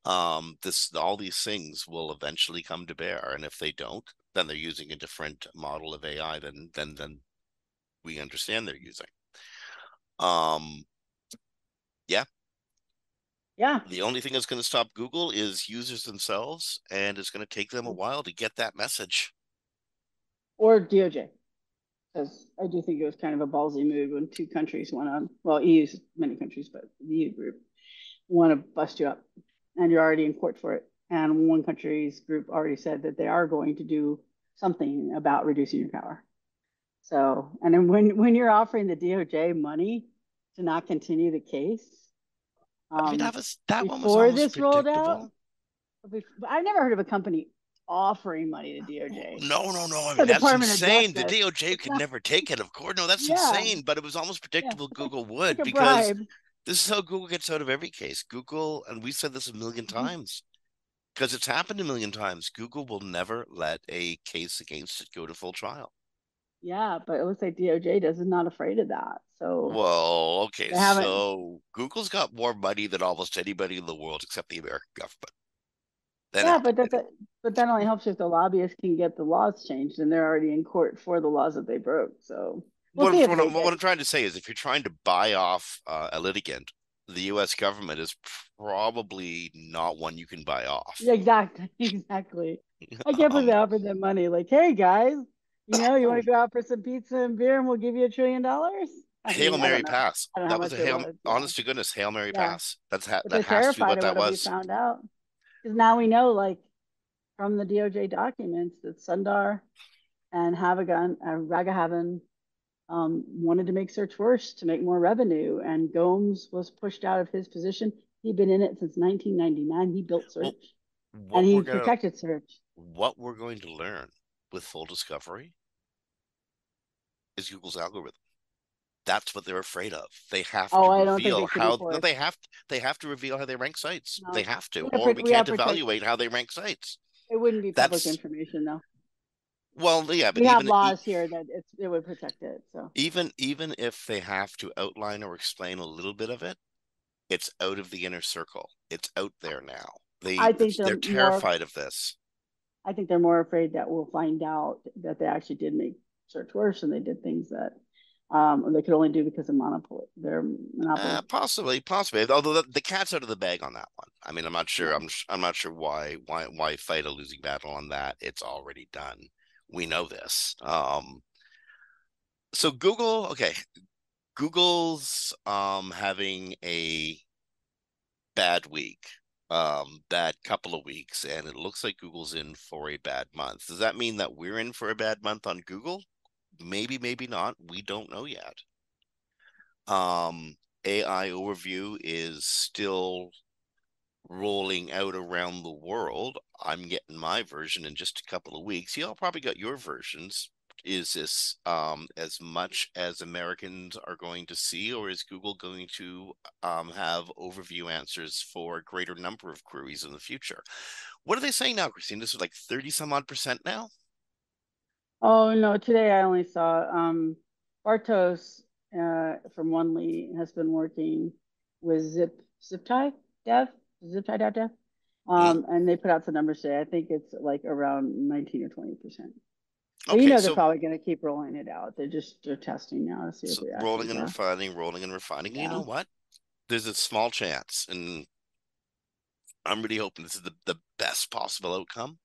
All these things will eventually come to bear, and if they don't, then they're using a different model of AI than we understand they're using. Um, yeah, Yeah, the only thing that's going to stop Google is users themselves, and it's going to take them a while to get that message. or DOJ, because I do think it was kind of a ballsy move when two countries went on. Well, EU's many countries, but the EU group want to bust you up, and you're already in court for it. And one country's group already said that they are going to do something about reducing your power. So, and then when you're offering the DOJ money to not continue the case, I mean, um, that one was before almost this rolled out, predictable. I've never heard of a company offering money to DOJ, No, no, no. I the mean, that's Department of insane. The Justice. DOJ It's could not, never take it, of course. No, that's yeah, insane. But it was almost yeah, predictable Google like would, a because bribe. this is how Google gets out of every case. Google, and we said this a million times, because it's happened a million times. Google will never let a case against it go to full trial. Yeah, but it looks like DOJ is not afraid of that. So Well, okay, they haven't. so Google's got more money than almost anybody in the world except the American government. Then Yeah, Apple. but that only helps if the lobbyists can get the laws changed, and they're already in court for the laws that they broke. So we'll see What, if what, they I'm, get. what I'm trying to say is if you're trying to buy off a litigant, the US government is probably not one you can buy off. Yeah, exactly, exactly. I can't believe they Um, offered them money. Like, hey guys, you want to go out for some pizza and beer, and we'll give you $1 trillion. I Hail mean, I Mary don't know. pass. I don't know how That was much a it hail, was. Yeah, honest to goodness, Hail Mary yeah. pass. But That they're has to be terrified what of that what we was. found out because now we know, like, from the DOJ documents, that Sundar and Havagan, Ragahavan wanted to make search worse to make more revenue. And Gomes was pushed out of his position. He'd been in it since 1999. He built Well, search and what he we're gonna protected search. what we're going to learn with full discovery is Google's algorithm. That's what they're afraid of. They have Oh, to I don't think they reveal should how report. they have to reveal how they rank sites. They No, have to, we or we we have can't protect. evaluate how they rank sites. It wouldn't be public That's information though. well, yeah, but We have laws here that it would protect it. So even if they have to outline or explain a little bit of it, it's out of the inner circle. It's out there now. I think They're terrified of this. I think they're more afraid that we'll find out that they actually did make search worse and they did things that they could only do because of monopoly. Their monopoly. Possibly. Although the cat's out of the bag on that one. I mean, I'm not sure. Yeah. I'm not sure why fight a losing battle on that. It's already done. We know this. So Google, okay, Google's having a bad week, bad couple of weeks, and it looks like Google's in for a bad month. Does that mean that we're in for a bad month on Google? Maybe, maybe not. We don't know yet. AI overview is still rolling out around the world. I'm getting my version in just a couple of weeks. Y'all probably got your versions. Is this as much as Americans are going to see, or is Google going to have overview answers for a greater number of queries in the future? What are they saying now, Kristine? This is like 30 some odd percent now? Oh no, today I only saw Bartos from Onely has been working with ZipTie Dev, ZipTie Dev. Mm. And they put out some numbers today. I think it's like around 19 or 20%. But Okay, they're so probably going to keep rolling it out. They're testing now to see if so it actually, rolling and refining, rolling and refining. You yeah. know what? There's a small chance, and I'm really hoping this is the best possible outcome,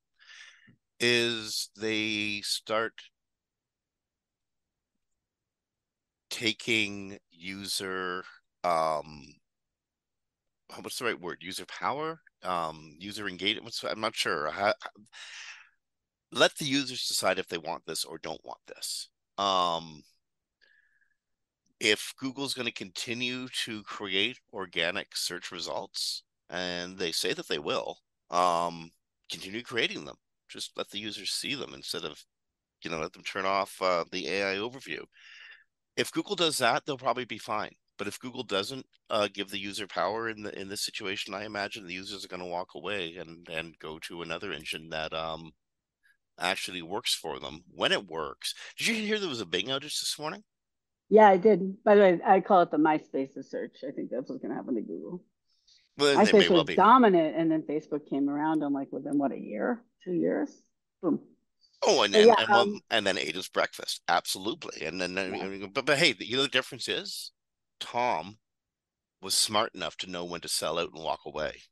is they start taking user what's the right word? User power? User engagement? I'm not sure. Let the users decide if they want this or don't want this. If Google's going to continue to create organic search results, and they say that they will, continue creating them. Just let the users see them instead of, let them turn off the AI overview. If Google does that, they'll probably be fine. But if Google doesn't give the user power in this situation, I imagine the users are going to walk away and go to another engine that actually works for them when it works. Did you hear there was a Bing outage this morning? Yeah, I did. By the way, I call it the MySpace of search. I think that's what's going to happen to Google. Well, they may MySpace well was be. dominant, and then Facebook came around and like within what, a year, 2 years, boom. Oh, and But and yeah, and well, and then ate his breakfast, absolutely. And then, yeah, but hey, the difference is, Tom was smart enough to know when to sell out and walk away.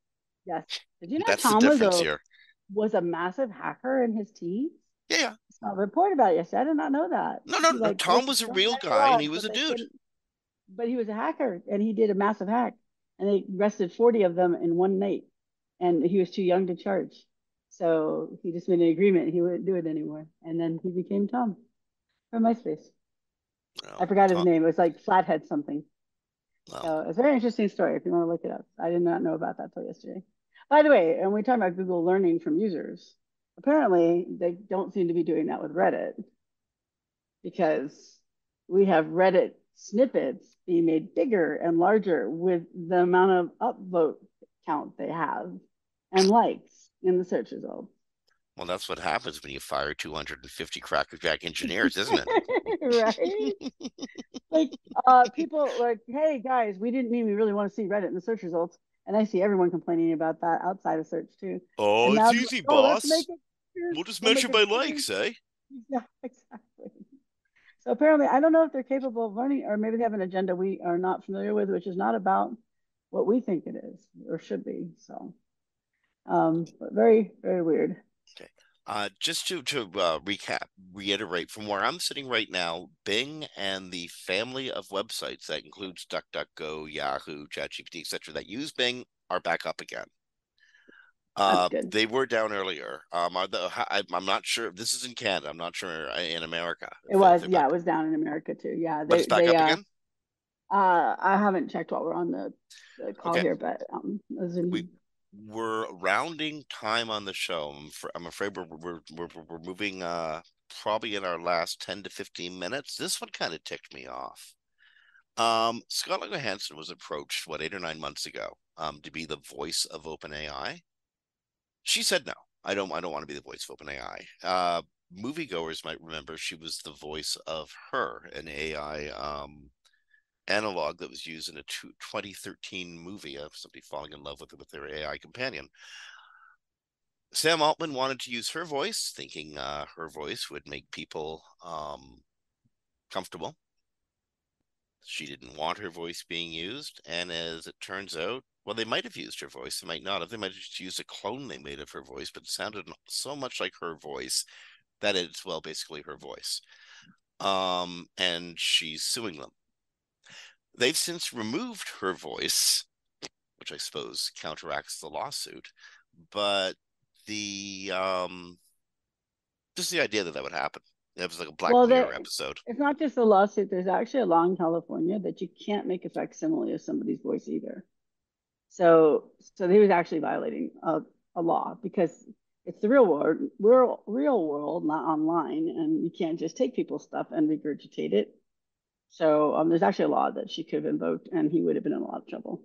yes. Did you know That's the Tom difference here. was a massive hacker in his teens? Yeah, yeah. It's not reported about it yesterday. I did not know that. No, no, He no. like Tom worked was a so real many guy, and he jobs, was but a they dude. couldn't. But he was a hacker, and he did a massive hack, and they arrested 40 of them in one night, and he was too young to charge. So he just made an agreement he wouldn't do it anymore, and then he became Tom from MySpace. I Well, forgot his Tom. name. It was like Flathead something. Well, So it's a very interesting story if you want to look it up. I did not know about that till yesterday. By the way, and we talk about Google learning from users. Apparently, they don't seem to be doing that with Reddit because we have Reddit snippets being made bigger and larger with the amount of upvote count they have and likes in the search results. well, that's what happens when you fire 250 crackerjack engineers, isn't Right? it? Like people like, hey guys, we didn't mean we really want to see Reddit in the search results. And I see everyone complaining about that outside of search too. Oh, And it's now, easy, oh, let's make boss. it bigger. We'll just We'll measure make it by bigger. likes, eh? Yeah, exactly. So apparently, I don't know if they're capable of learning, or maybe they have an agenda we are not familiar with, which is not about what we think it is or should be. So, but very, very weird. Okay. Just to reiterate from where I'm sitting right now, Bing and the family of websites that includes DuckDuckGo, Yahoo, ChatGPT, etc., that use Bing are back up again. That's good. They were down earlier. I'm not sure. This is in Canada. I'm not sure in America It if was, they're yeah, back, it was down in America too. Yeah, but it's back up again. I haven't checked while we're on the call Okay. here, but as We in, we're rounding time on the show. I'm afraid we're moving probably in our last 10 to 15 minutes. This one kind of ticked me off. Scarlett Johansson was approached, what, 8 or 9 months ago, to be the voice of OpenAI. She said no. I don't want to be the voice of OpenAI. Moviegoers might remember she was the voice of Her, an AI analog that was used in a 2013 movie of somebody falling in love with their AI companion. Sam Altman wanted to use her voice, thinking her voice would make people comfortable. She didn't want her voice being used, and as it turns out, well, they might have used her voice. They might not have. They might have just used a clone they made of her voice, but it sounded so much like her voice that it's, well, basically her voice. And she's suing them. They've since removed her voice, which I suppose counteracts the lawsuit. But the just the idea that that would happen. It was like a Black Well, Mirror episode. it's not just a lawsuit. There's actually a law in California that you can't make a facsimile of somebody's voice either. So he was actually violating a law because it's the real world, real world, not online, and you can't just take people's stuff and regurgitate it. So there's actually a law that she could have invoked, and he would have been in a lot of trouble.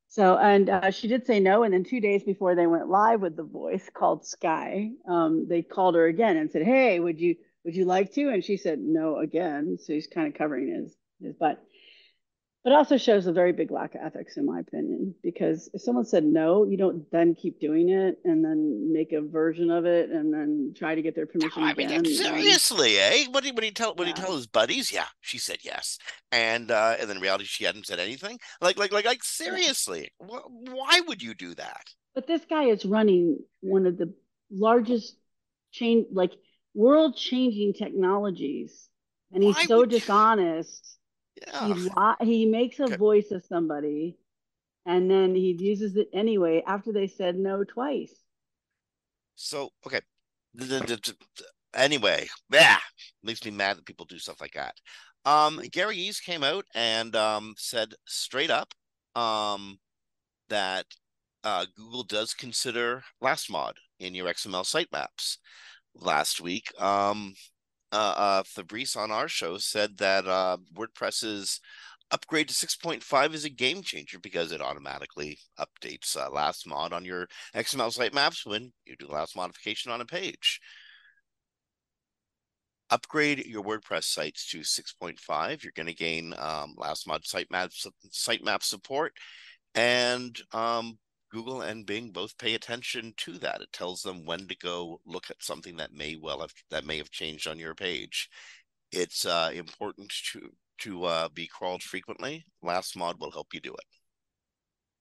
So, and she did say no. And then 2 days before they went live with The Voice called Sky, they called her again and said, "Hey, would you like to?" And she said no again. So he's kind of covering his butt. But it also shows a very big lack of ethics, in my opinion, because if someone said no, you don't then keep doing it and then make a version of it and then try to get their permission I mean, again. seriously, eh? What did he tell Yeah. his buddies? Yeah, she said yes, and then in reality, she hadn't said anything. Like Yeah. seriously, why would you do that? But this guy is running one of the largest change, like world changing technologies. And he's Why so would dishonest. Yeah. He makes a Okay. voice of somebody and then he uses it anyway after they said no twice. So okay. Anyway, yeah, makes me mad that people do stuff like that. Gary Ease came out and said straight up that Google does consider last mod in your XML sitemaps. Last week, Fabrice on our show said that WordPress's upgrade to 6.5 is a game changer because it automatically updates last mod on your XML sitemaps when you do last modification on a page. Upgrade your WordPress sites to 6.5. You're going to gain last mod sitemap support, and Google and Bing both pay attention to that. It tells them when to go look at something that may have changed on your page. It's important to be crawled frequently. Last mod will help you do it.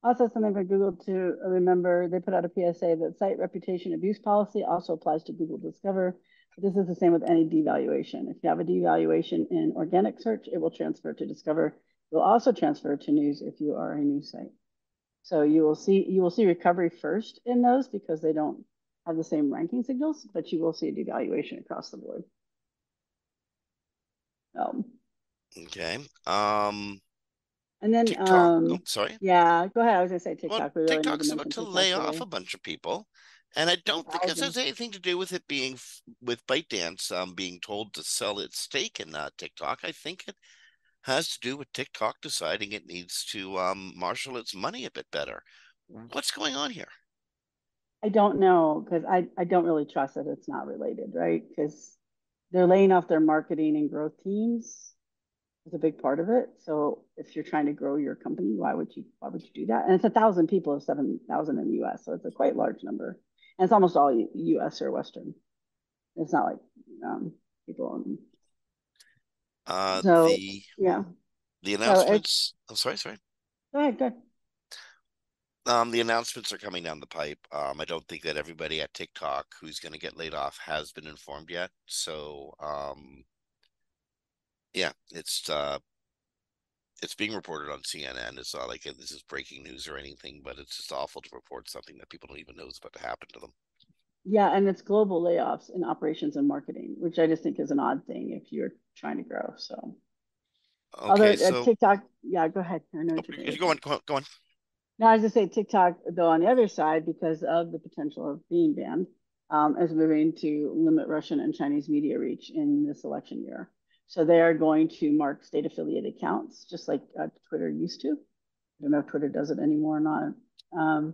Also, something for Google to remember, they put out a PSA that site reputation abuse policy also applies to Google Discover. This is the same with any devaluation. If you have a devaluation in organic search, it will transfer to Discover. It will also transfer to news if you are a news site. So you will see recovery first in those because they don't have the same ranking signals, but you will see a devaluation across the board. Okay. And then TikTok. Oh, sorry. yeah, go ahead. I was gonna say Well, TikTok. We really need to TikTok's about mention to TikTok lay off today. a bunch of people, and I don't think this has Thousands. anything to do with it being with ByteDance being told to sell its stake in TikTok. I think it has to do with TikTok deciding it needs to marshal its money a bit better. What's going on here? I don't know because I don't really trust that it's not related, right? Because they're laying off their marketing and growth teams is a big part of it. So if you're trying to grow your company, why would you do that? And it's 1,000 people of 7,000 in the U.S., so it's a quite large number, and it's almost all U.S. or Western. It's not like people. So The yeah. So it's announcements. I'm sorry. go ahead, go ahead. The announcements are coming down the pipe. I don't think that everybody at TikTok who's going to get laid off has been informed yet. So, yeah, it's being reported on CNN. It's not like this is breaking news or anything, but it's just awful to report something that people don't even know is about to happen to them. Yeah, and it's global layoffs in operations and marketing, which I just think is an odd thing if you're trying to grow. So other Okay, so TikTok, yeah, go ahead. I know what you're going to go say. on, go on. Now, I was just say TikTok, though, on the other side, because of the potential of being banned, is moving to limit Russian and Chinese media reach in this election year. So they are going to mark state affiliated accounts, just like Twitter used to. I don't know if Twitter does it anymore or not.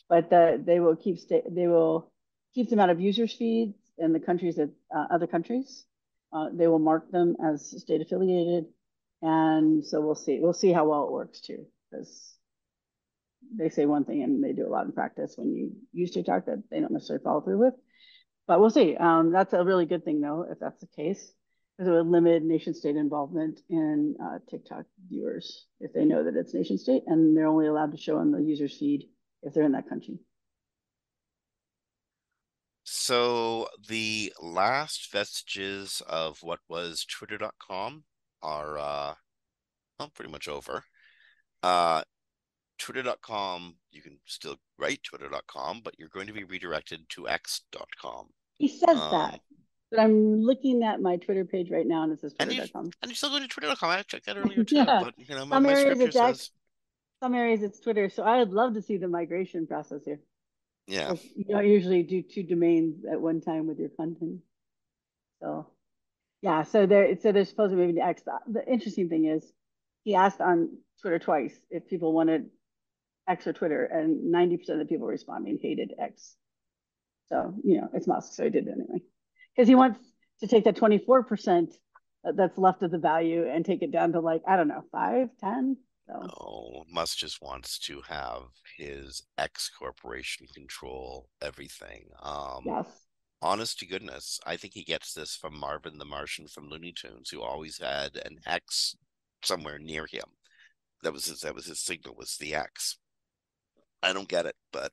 But they will keep them out of users' feeds in the countries that other countries. They will mark them as state affiliated, and so we'll see. We'll see how well it works too, because they say one thing and they do a lot in practice when you use TikTok that they don't necessarily follow through with. But we'll see. That's a really good thing, though, if that's the case, because it would limit nation state involvement in TikTok viewers if they know that it's nation state and they're only allowed to show on the user's feed if they're in that country. So the last vestiges of what was Twitter.com are well, pretty much over. Twitter.com, you can still write Twitter.com, but you're going to be redirected to X.com. He says that, but I'm looking at my Twitter page right now and it says And Twitter.com. you're still going to Twitter.com. I checked that earlier too, Yeah, but you know, some my areas scripture it's X, says, some areas it's Twitter. So I would love to see the migration process here. yeah. You don't usually do two domains at one time with your content. So yeah, so they're supposed to maybe to X. The interesting thing is he asked on Twitter twice if people wanted X or Twitter, and 90% of the people responding hated X. So, it's Musk, so he did it anyway. Because he wants to take that 24% that's left of the value and take it down to like, I don't know, 5, 10. So Oh, Musk just wants to have his X corporation control everything. yes. Honest to goodness, I think he gets this from Marvin the Martian from Looney Tunes, who always had an X somewhere near him. That was his signal, was the X. I don't get it, but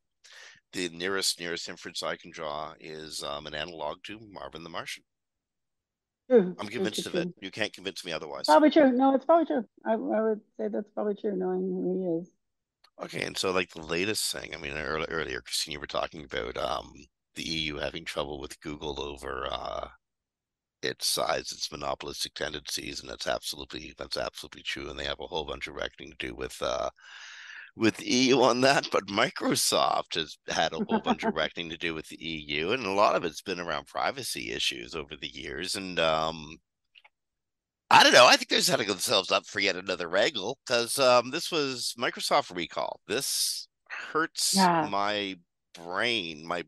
the nearest inference I can draw is an analog to Marvin the Martian. True, I'm true, true, convinced of it. true. You can't convince me otherwise. Probably true. No, it's probably true. I would say that's probably true, knowing who he is. Okay, and so like the latest thing, I mean, earlier, Kristine, you were talking about the EU having trouble with Google over its size, its monopolistic tendencies, and that's absolutely true. And they have a whole bunch of reckoning to do with the EU on that. But Microsoft has had a whole bunch of reckoning to do with the EU, and a lot of it's been around privacy issues over the years. And I don't know. I think they're setting themselves up for yet another wrangle because this was Microsoft recall. This hurts Yeah. my brain, my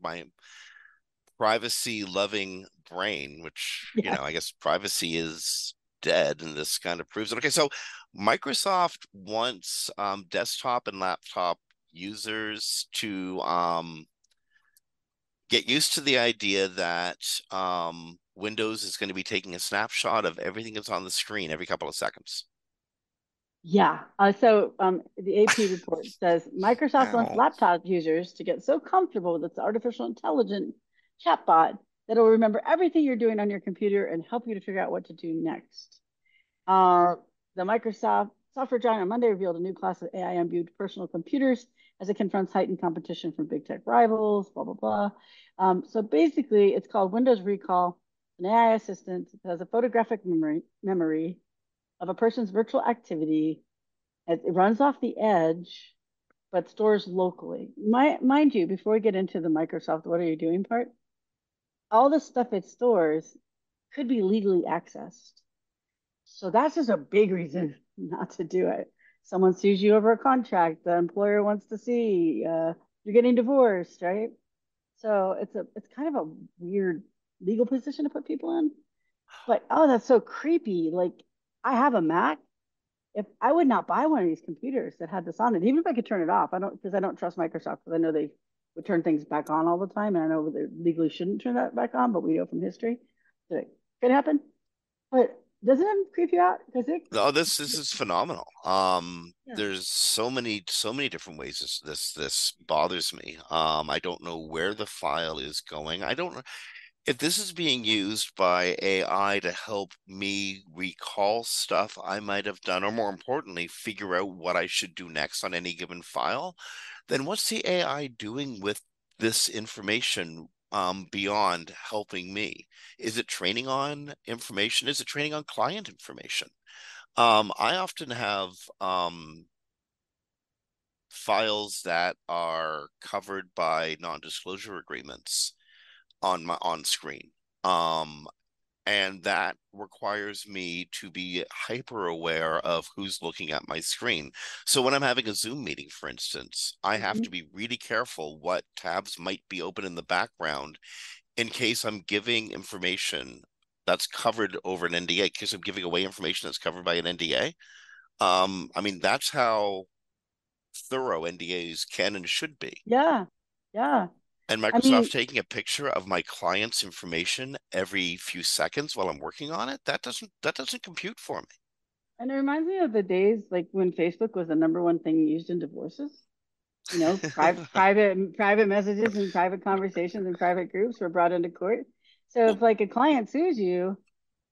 privacy loving brain, which, Yes. I guess privacy is dead, and this kind of proves it. Okay, so Microsoft wants desktop and laptop users to get used to the idea that Windows is going to be taking a snapshot of everything that's on the screen every couple of seconds. Yeah. The AP report says Microsoft wants Ow. laptop users to get so comfortable with its artificial intelligent chatbot that it'll remember everything you're doing on your computer and help you to figure out what to do next. Uh, the Microsoft software giant on Monday revealed a new class of AI imbued personal computers as it confronts heightened competition from big tech rivals, blah, blah, blah. So basically, it's called Windows Recall, an AI assistant that has a photographic memory of a person's virtual activity. It runs off the edge, but stores locally. Mind you, before we get into the Microsoft "what are you doing" part, all the stuff it stores could be legally accessed. So that's just a big reason not to do it. Someone sues you over a contract. The employer wants to see. You're getting divorced, right? So it's kind of a weird legal position to put people in. But oh, that's so creepy. Like I have a Mac. If I would not buy one of these computers that had this on it, even if I could turn it off, I don't trust Microsoft because I know they would turn things back on all the time, and I know they legally shouldn't turn that back on, but we know from history that it could happen. But doesn't it creep you out? Because it, No, this is phenomenal. yeah, There's so many different ways this bothers me. I don't know where the file is going. I don't know if this is being used by AI to help me recall stuff I might have done, or more importantly, figure out what I should do next on any given file. Then what's the AI doing with this information beyond helping me? Is it training on information? Is it training on client information? I often have files that are covered by non-disclosure agreements on screen. Um, And that requires me to be hyper aware of who's looking at my screen. So when I'm having a Zoom meeting, for instance, I have Mhm. to be really careful what tabs might be open in the background in case I'm giving information that's covered over an NDA, in case I'm giving away information that's covered by an NDA. I mean, that's how thorough NDAs can and should be. Yeah. Yeah. And I Microsoft mean, taking a picture of my client's information every few seconds while I'm working on it, that doesn't compute for me. and it reminds me of the days like when Facebook was the number one thing used in divorces. You know, private messages and private conversations and private groups were brought into court. So Well, if like a client sues you,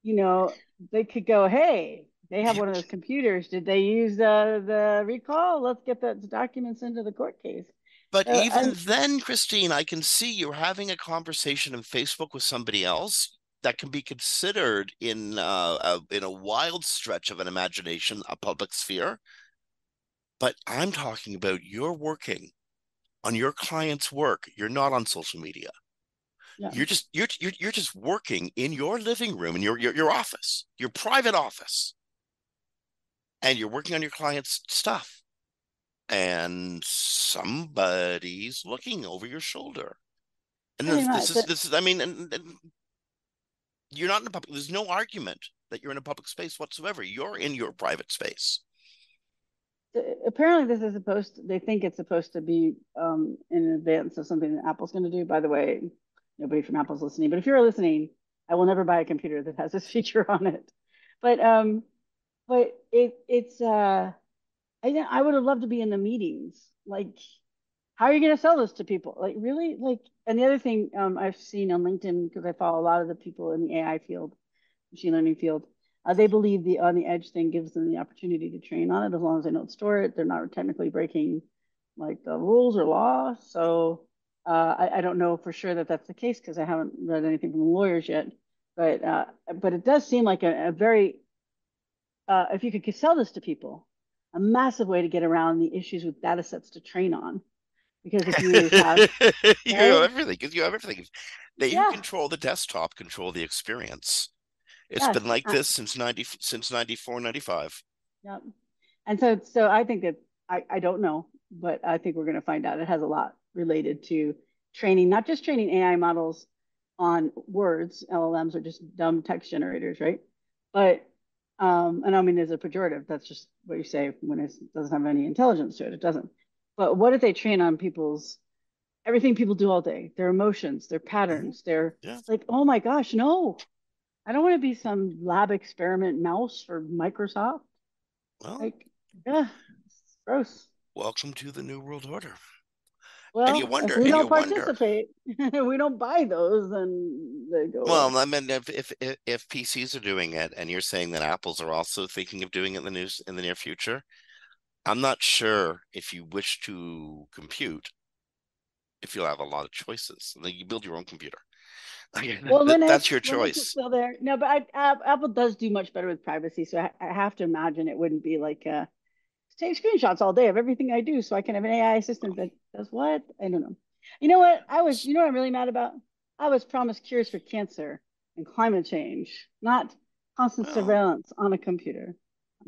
you know, they could go, hey, they have yeah, one of those computers. Did they use the recall? Let's get the documents into the court case. but So even then, Kristine, I can see you're having a conversation in Facebook with somebody else that can be considered in a wild stretch of an imagination, a public sphere. But I'm talking about you're working on your client's work. You're not on social media. yeah, You're just working in your living room in your office, your private office, and you're working on your client's stuff. And somebody's looking over your shoulder. And pretty this much. is this is I mean, and you're not in a public. There's no argument that you're in a public space whatsoever. You're in your private space. Apparently this is supposed to, they think it's supposed to be in advance of something that Apple's going to do. By the way, nobody from Apple's listening, but if you're listening, I will never buy a computer that has this feature on it. But it's I would have loved to be in the meetings. Like, how are you going to sell this to people? Like, really? Like, and the other thing I've seen on LinkedIn, because I follow a lot of the people in the AI field, machine learning field, they believe the on the edge thing gives them the opportunity to train on it as long as they don't store it. They're not technically breaking like the rules or law. So I don't know for sure that that's the case because I haven't read anything from the lawyers yet. But it does seem like a very if you could sell this to people, a massive way to get around the issues with data sets to train on. Because if you have, You have right? everything because you have everything. They who Yeah, control the desktop control the experience. It's been yes. like this since 94, 95. Yeah. And so I think that I don't know, but I think we're going to find out. It has a lot related to training, not just training AI models on words. LLMs are just dumb text generators, right? But and I mean, as a pejorative, that's just what you say when it doesn't have any intelligence to it. It doesn't. But what if they train on people's everything people do all day, their emotions, their Mhm. patterns, their Yeah. like, oh my gosh, no, I don't want to be some lab experiment mouse for Microsoft. Well, Like, yeah, it's gross. welcome to the New World Order. Well, if we And don't you wonder. participate, we don't buy those, then they go away. Well, I mean, if PCs are doing it, and you're saying that Apple's are also thinking of doing it in the near future, I'm not sure if you wish to compute, if you'll have a lot of choices. Like you build your own computer. Well, That's your Linux is choice. still there. No, but Apple does do much better with privacy, so I have to imagine it wouldn't be like take screenshots all day of everything I do, so I can have an AI assistant that does what? I don't know. You know what? You know what I'm really mad about? I was promised cures for cancer and climate change, not constant Well, surveillance on a computer.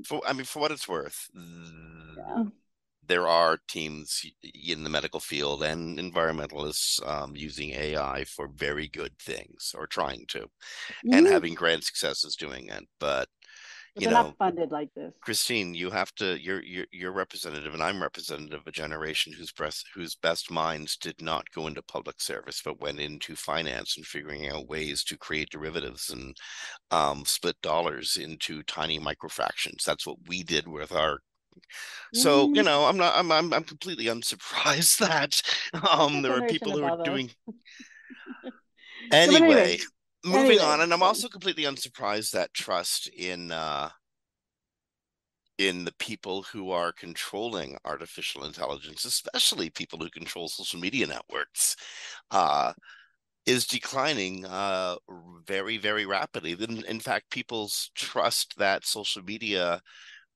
for what it's worth, Yeah. there are teams in the medical field and environmentalists using AI for very good things, or trying to, and Hmm. having grand successes doing it. But But you they're know, not funded like this. Kristine, you have to. You're representative, and I'm representative of a generation whose best minds did not go into public service, but went into finance and figuring out ways to create derivatives and split dollars into tiny microfractions. That's what we did with our. So Hmm. I'm completely unsurprised that It's a there are generation people who are above us. doing So, but anyway. Moving on, and I'm so also completely unsurprised that trust in the people who are controlling artificial intelligence, especially people who control social media networks, uh, is declining very, very rapidly. In fact, people's trust that social media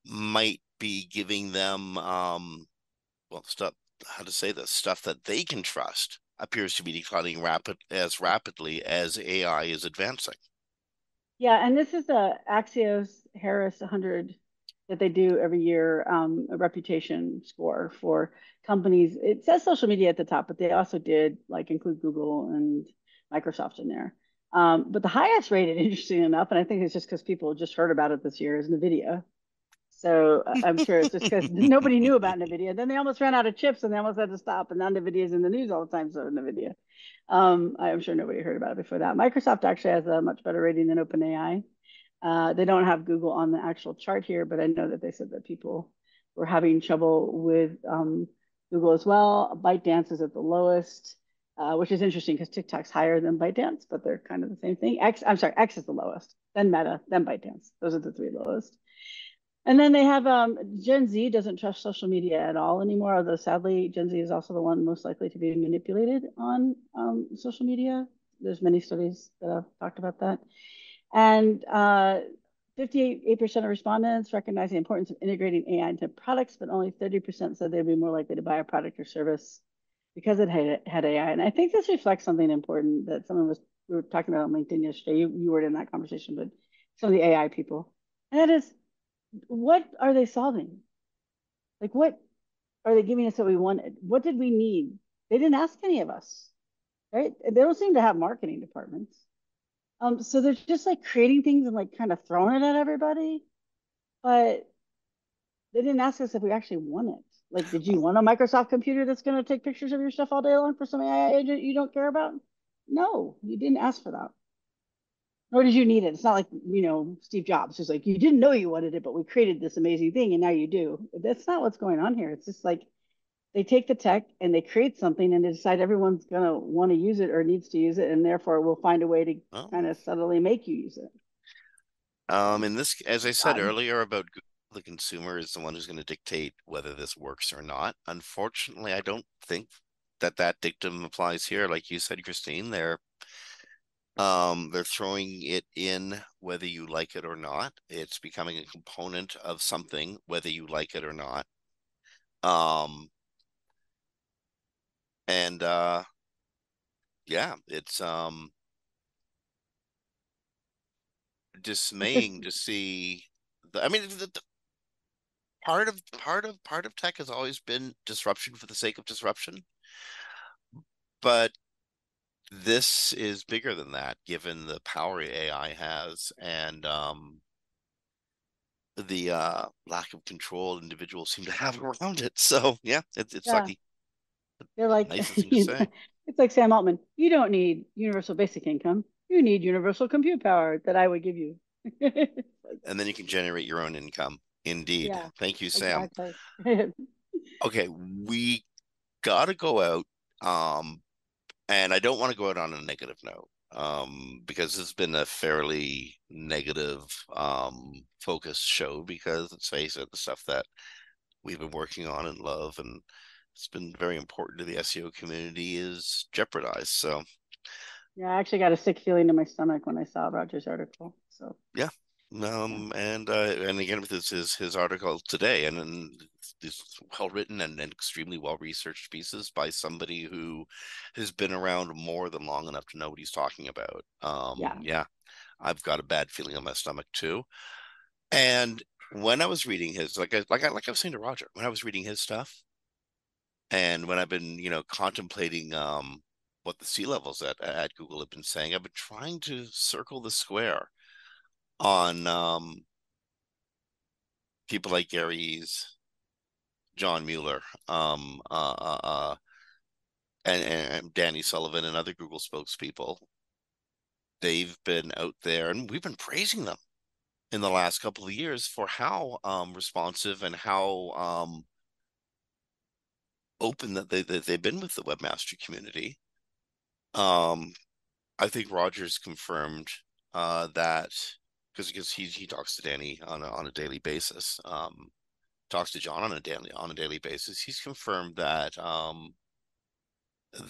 might be giving them, well, stuff, how to say this, stuff that they can trust appears to be declining rapidly as AI is advancing. Yeah, and this is a Axios Harris 100 that they do every year, a reputation score for companies. It says social media at the top, but they also did like include Google and Microsoft in there. But the highest rated, interesting enough, and I think it's just because people just heard about it this year, is NVIDIA. So I'm sure it's just because nobody knew about NVIDIA. Then they almost ran out of chips and they almost had to stop. And now NVIDIA is in the news all the time. So NVIDIA. I'm sure nobody heard about it before that. Microsoft actually has a much better rating than OpenAI. They don't have Google on the actual chart here, but I know that they said that people were having trouble with Google as well. ByteDance is at the lowest, which is interesting because TikTok's higher than ByteDance, but they're kind of the same thing. I'm sorry, X is the lowest, then Meta, then ByteDance. Those are the three lowest. And then they have Gen Z doesn't trust social media at all anymore, although sadly, Gen Z is also the one most likely to be manipulated on social media. There's many studies that have talked about that. And 58% of respondents recognize the importance of integrating AI into products, but only 30% said they'd be more likely to buy a product or service because it had AI. And I think this reflects something important that we were talking about on LinkedIn yesterday. You weren't in that conversation, but some of the AI people. And that is, what are they solving? Like, what are they giving us that we wanted? What did we need? They didn't ask any of us, right? They don't seem to have marketing departments. So they're just like creating things and like kind of throwing it at everybody, but they didn't ask us if we actually want it. Like, did you want a Microsoft computer that's going to take pictures of your stuff all day long for some AI agent you don't care about? No, you didn't ask for that. Nor did you need it. It's not like, Steve Jobs who's like, you didn't know you wanted it, but we created this amazing thing and now you do. That's not what's going on here. It's just like they take the tech and they create something and they decide everyone's going to want to use it or needs to use it. And therefore we'll find a way to Oh. kind of subtly make you use it. In this, as I said God. earlier about Google, the consumer is the one who's going to dictate whether this works or not. Unfortunately, I don't think that dictum applies here. Like you said, Kristine, they're throwing it in whether you like it or not. It's becoming a component of something, whether you like it or not. Um, and yeah, it's It's just, dismaying to see. I mean, part of tech has always been disruption for the sake of disruption, but this is bigger than that, given the power AI has and the lack of control individuals seem to have around it. So yeah, it's yeah, sucky. they're like, Nicest thing to say. it's like Sam Altman. You don't need universal basic income. You need universal compute power that I would give you. And then you can generate your own income. Indeed. Yeah, Thank you, Sam. exactly. Okay, we gotta go out. And I don't want to go out on a negative note, because it's been a fairly negative focused show because let's face it, the stuff that we've been working on and love and it's been very important to the SEO community is jeopardized. So Yeah, I actually got a sick feeling in my stomach when I saw Roger's article. So yeah. yeah, And again with his article today and these well written and extremely well researched pieces by somebody who has been around more than long enough to know what he's talking about. yeah, Yeah, I've got a bad feeling in my stomach too. And when I was reading his, like I was saying to Roger, when I was reading his stuff, and when I've been, contemplating what the C levels at Google have been saying, I've been trying to circle the square on people like Gary's, John Mueller, and Danny Sullivan and other Google spokespeople. They've been out there, and we've been praising them in the last couple of years for how responsive and how open that they've been with the webmaster community. Um, I think Rogers confirmed that because he talks to Danny on a daily basis, talks to John on a daily basis. He's confirmed that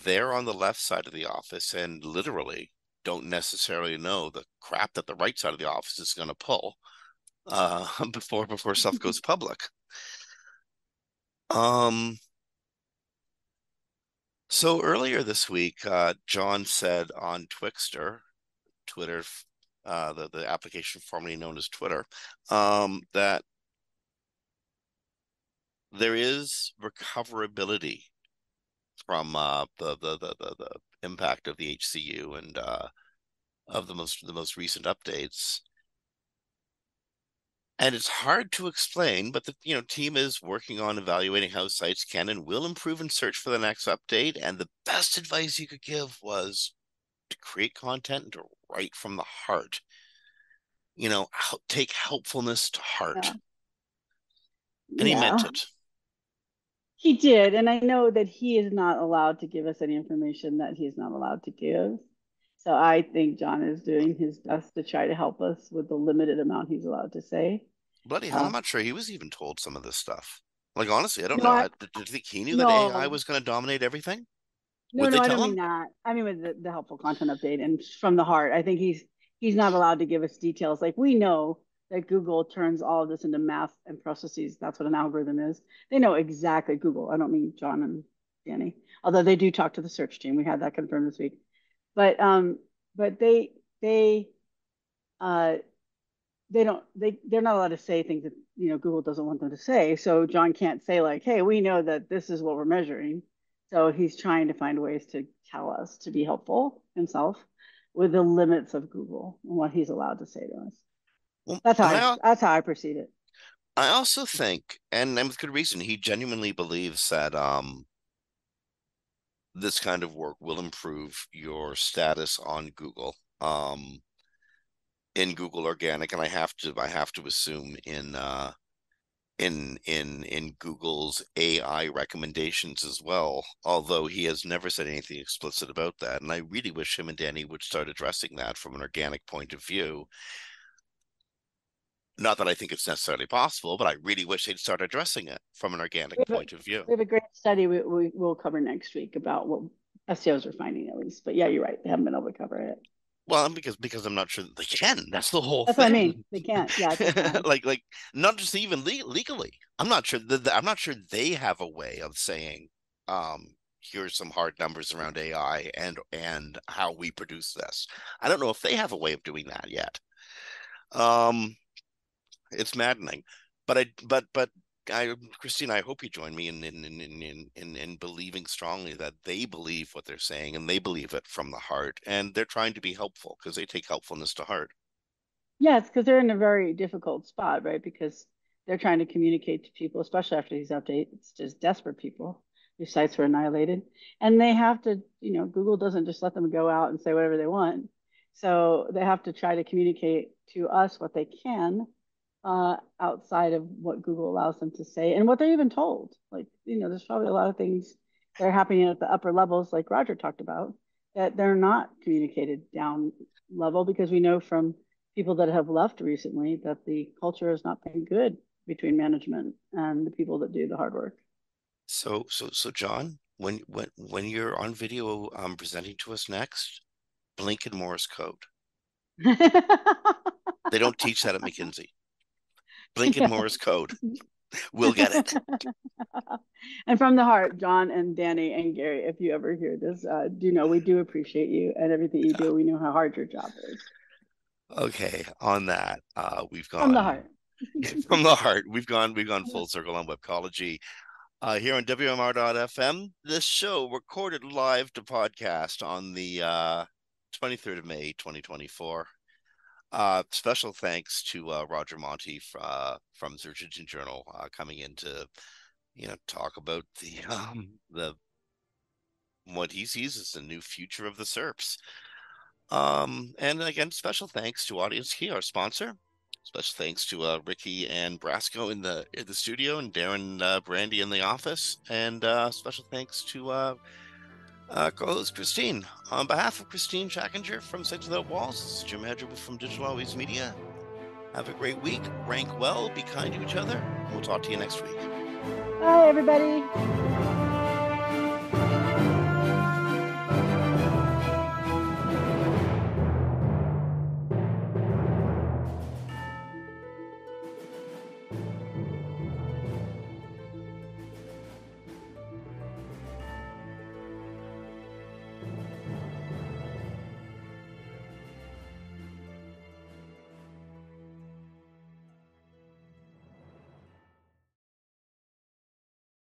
they're on the left side of the office and literally don't necessarily know the crap that the right side of the office is going to pull before stuff goes public. Um, so earlier this week, John said on Twitter, the application formerly known as Twitter, that there is recoverability from the impact of the HCU and of the most recent updates. And it's hard to explain, but the team is working on evaluating how sites can and will improve and search for the next update. And the best advice you could give was to create content and to write from the heart. Take helpfulness to heart. Yeah. And he meant Yeah. it. He did. And I know that he is not allowed to give us any information that he's not allowed to give. So I think John is doing his best to try to help us with the limited amount he's allowed to say. Bloody hell, Uh, I'm not sure he was even told some of this stuff. Like, honestly, I don't no, know. Did you think he knew that AI no, was going to dominate everything? no, Would they no, I tell don't him? mean that. I mean with the helpful content update and from the heart. I think he's not allowed to give us details. Like we know that Google turns all of this into math and processes. That's what an algorithm is. They know exactly Google. I don't mean John and Danny, although they do talk to the search team. We had that confirmed this week. But but uh they're not allowed to say things that Google doesn't want them to say. So John can't say like, hey, we know that this is what we're measuring. So he's trying to find ways to tell us to be helpful himself with the limits of Google and what he's allowed to say to us. Well, That's how I perceive it. I also think, and with good reason, he genuinely believes that this kind of work will improve your status on Google. In Google Organic, and I have to assume in Google's AI recommendations as well, although he has never said anything explicit about that. And I really wish him and Danny would start addressing that from an organic point of view. Not that I think it's necessarily possible, but I really wish they'd start addressing it from an organic point of view. We have a great study we'll cover next week about what SEOs are finding at least. But yeah, you're right. They haven't been able to cover it. Well, because I'm not sure that they can. That's the whole That's what I mean. thing. They can't. Yeah, they can. like not just even legally. I'm not sure I'm not sure they have a way of saying, here's some hard numbers around AI and how we produce this. I don't know if they have a way of doing that yet. It's maddening, but Kristine, I hope you join me in believing strongly that they believe what they're saying and they believe it from the heart, and they're trying to be helpful because they take helpfulness to heart. Yeah, it's because they're in a very difficult spot, right? Because they're trying to communicate to people, especially after these updates. It's just desperate people whose sites were annihilated. And they have to, Google doesn't just let them go out and say whatever they want. So they have to try to communicate to us what they can outside of what Google allows them to say and what they're even told. Like, there's probably a lot of things that are happening at the upper levels, like Roger talked about, that they're not communicated down level because we know from people that have left recently that the culture has not been good between management and the people that do the hard work. So John, when you're on video presenting to us next, blink in Morse code. They don't teach that at McKinsey. Blink in Morse code. We'll get it. And from the heart, John and Danny and Gary, if you ever hear this, do know we do appreciate you and everything you do. We know how hard your job is. Okay, on that, we've From the gone heart. from the heart. We've gone full circle on Webcology. Here on WMR.FM, this show recorded live to podcast on the 23rd of May, 2024. Special thanks to Roger Montti from Search Engine Journal coming in to talk about the what he sees as the new future of the SERPs. And again, special thanks to Audience Key, our sponsor. Special thanks to Ricky and Brasco in the studio and Darren Brandy in the office. And special thanks to co-host Kristine. On behalf of Kristine Schachinger from Sites Without Walls, this is Jim Hedger from Digital Always Media. Have a great week. Rank well. Be kind to each other. We'll talk to you next week. Bye, everybody.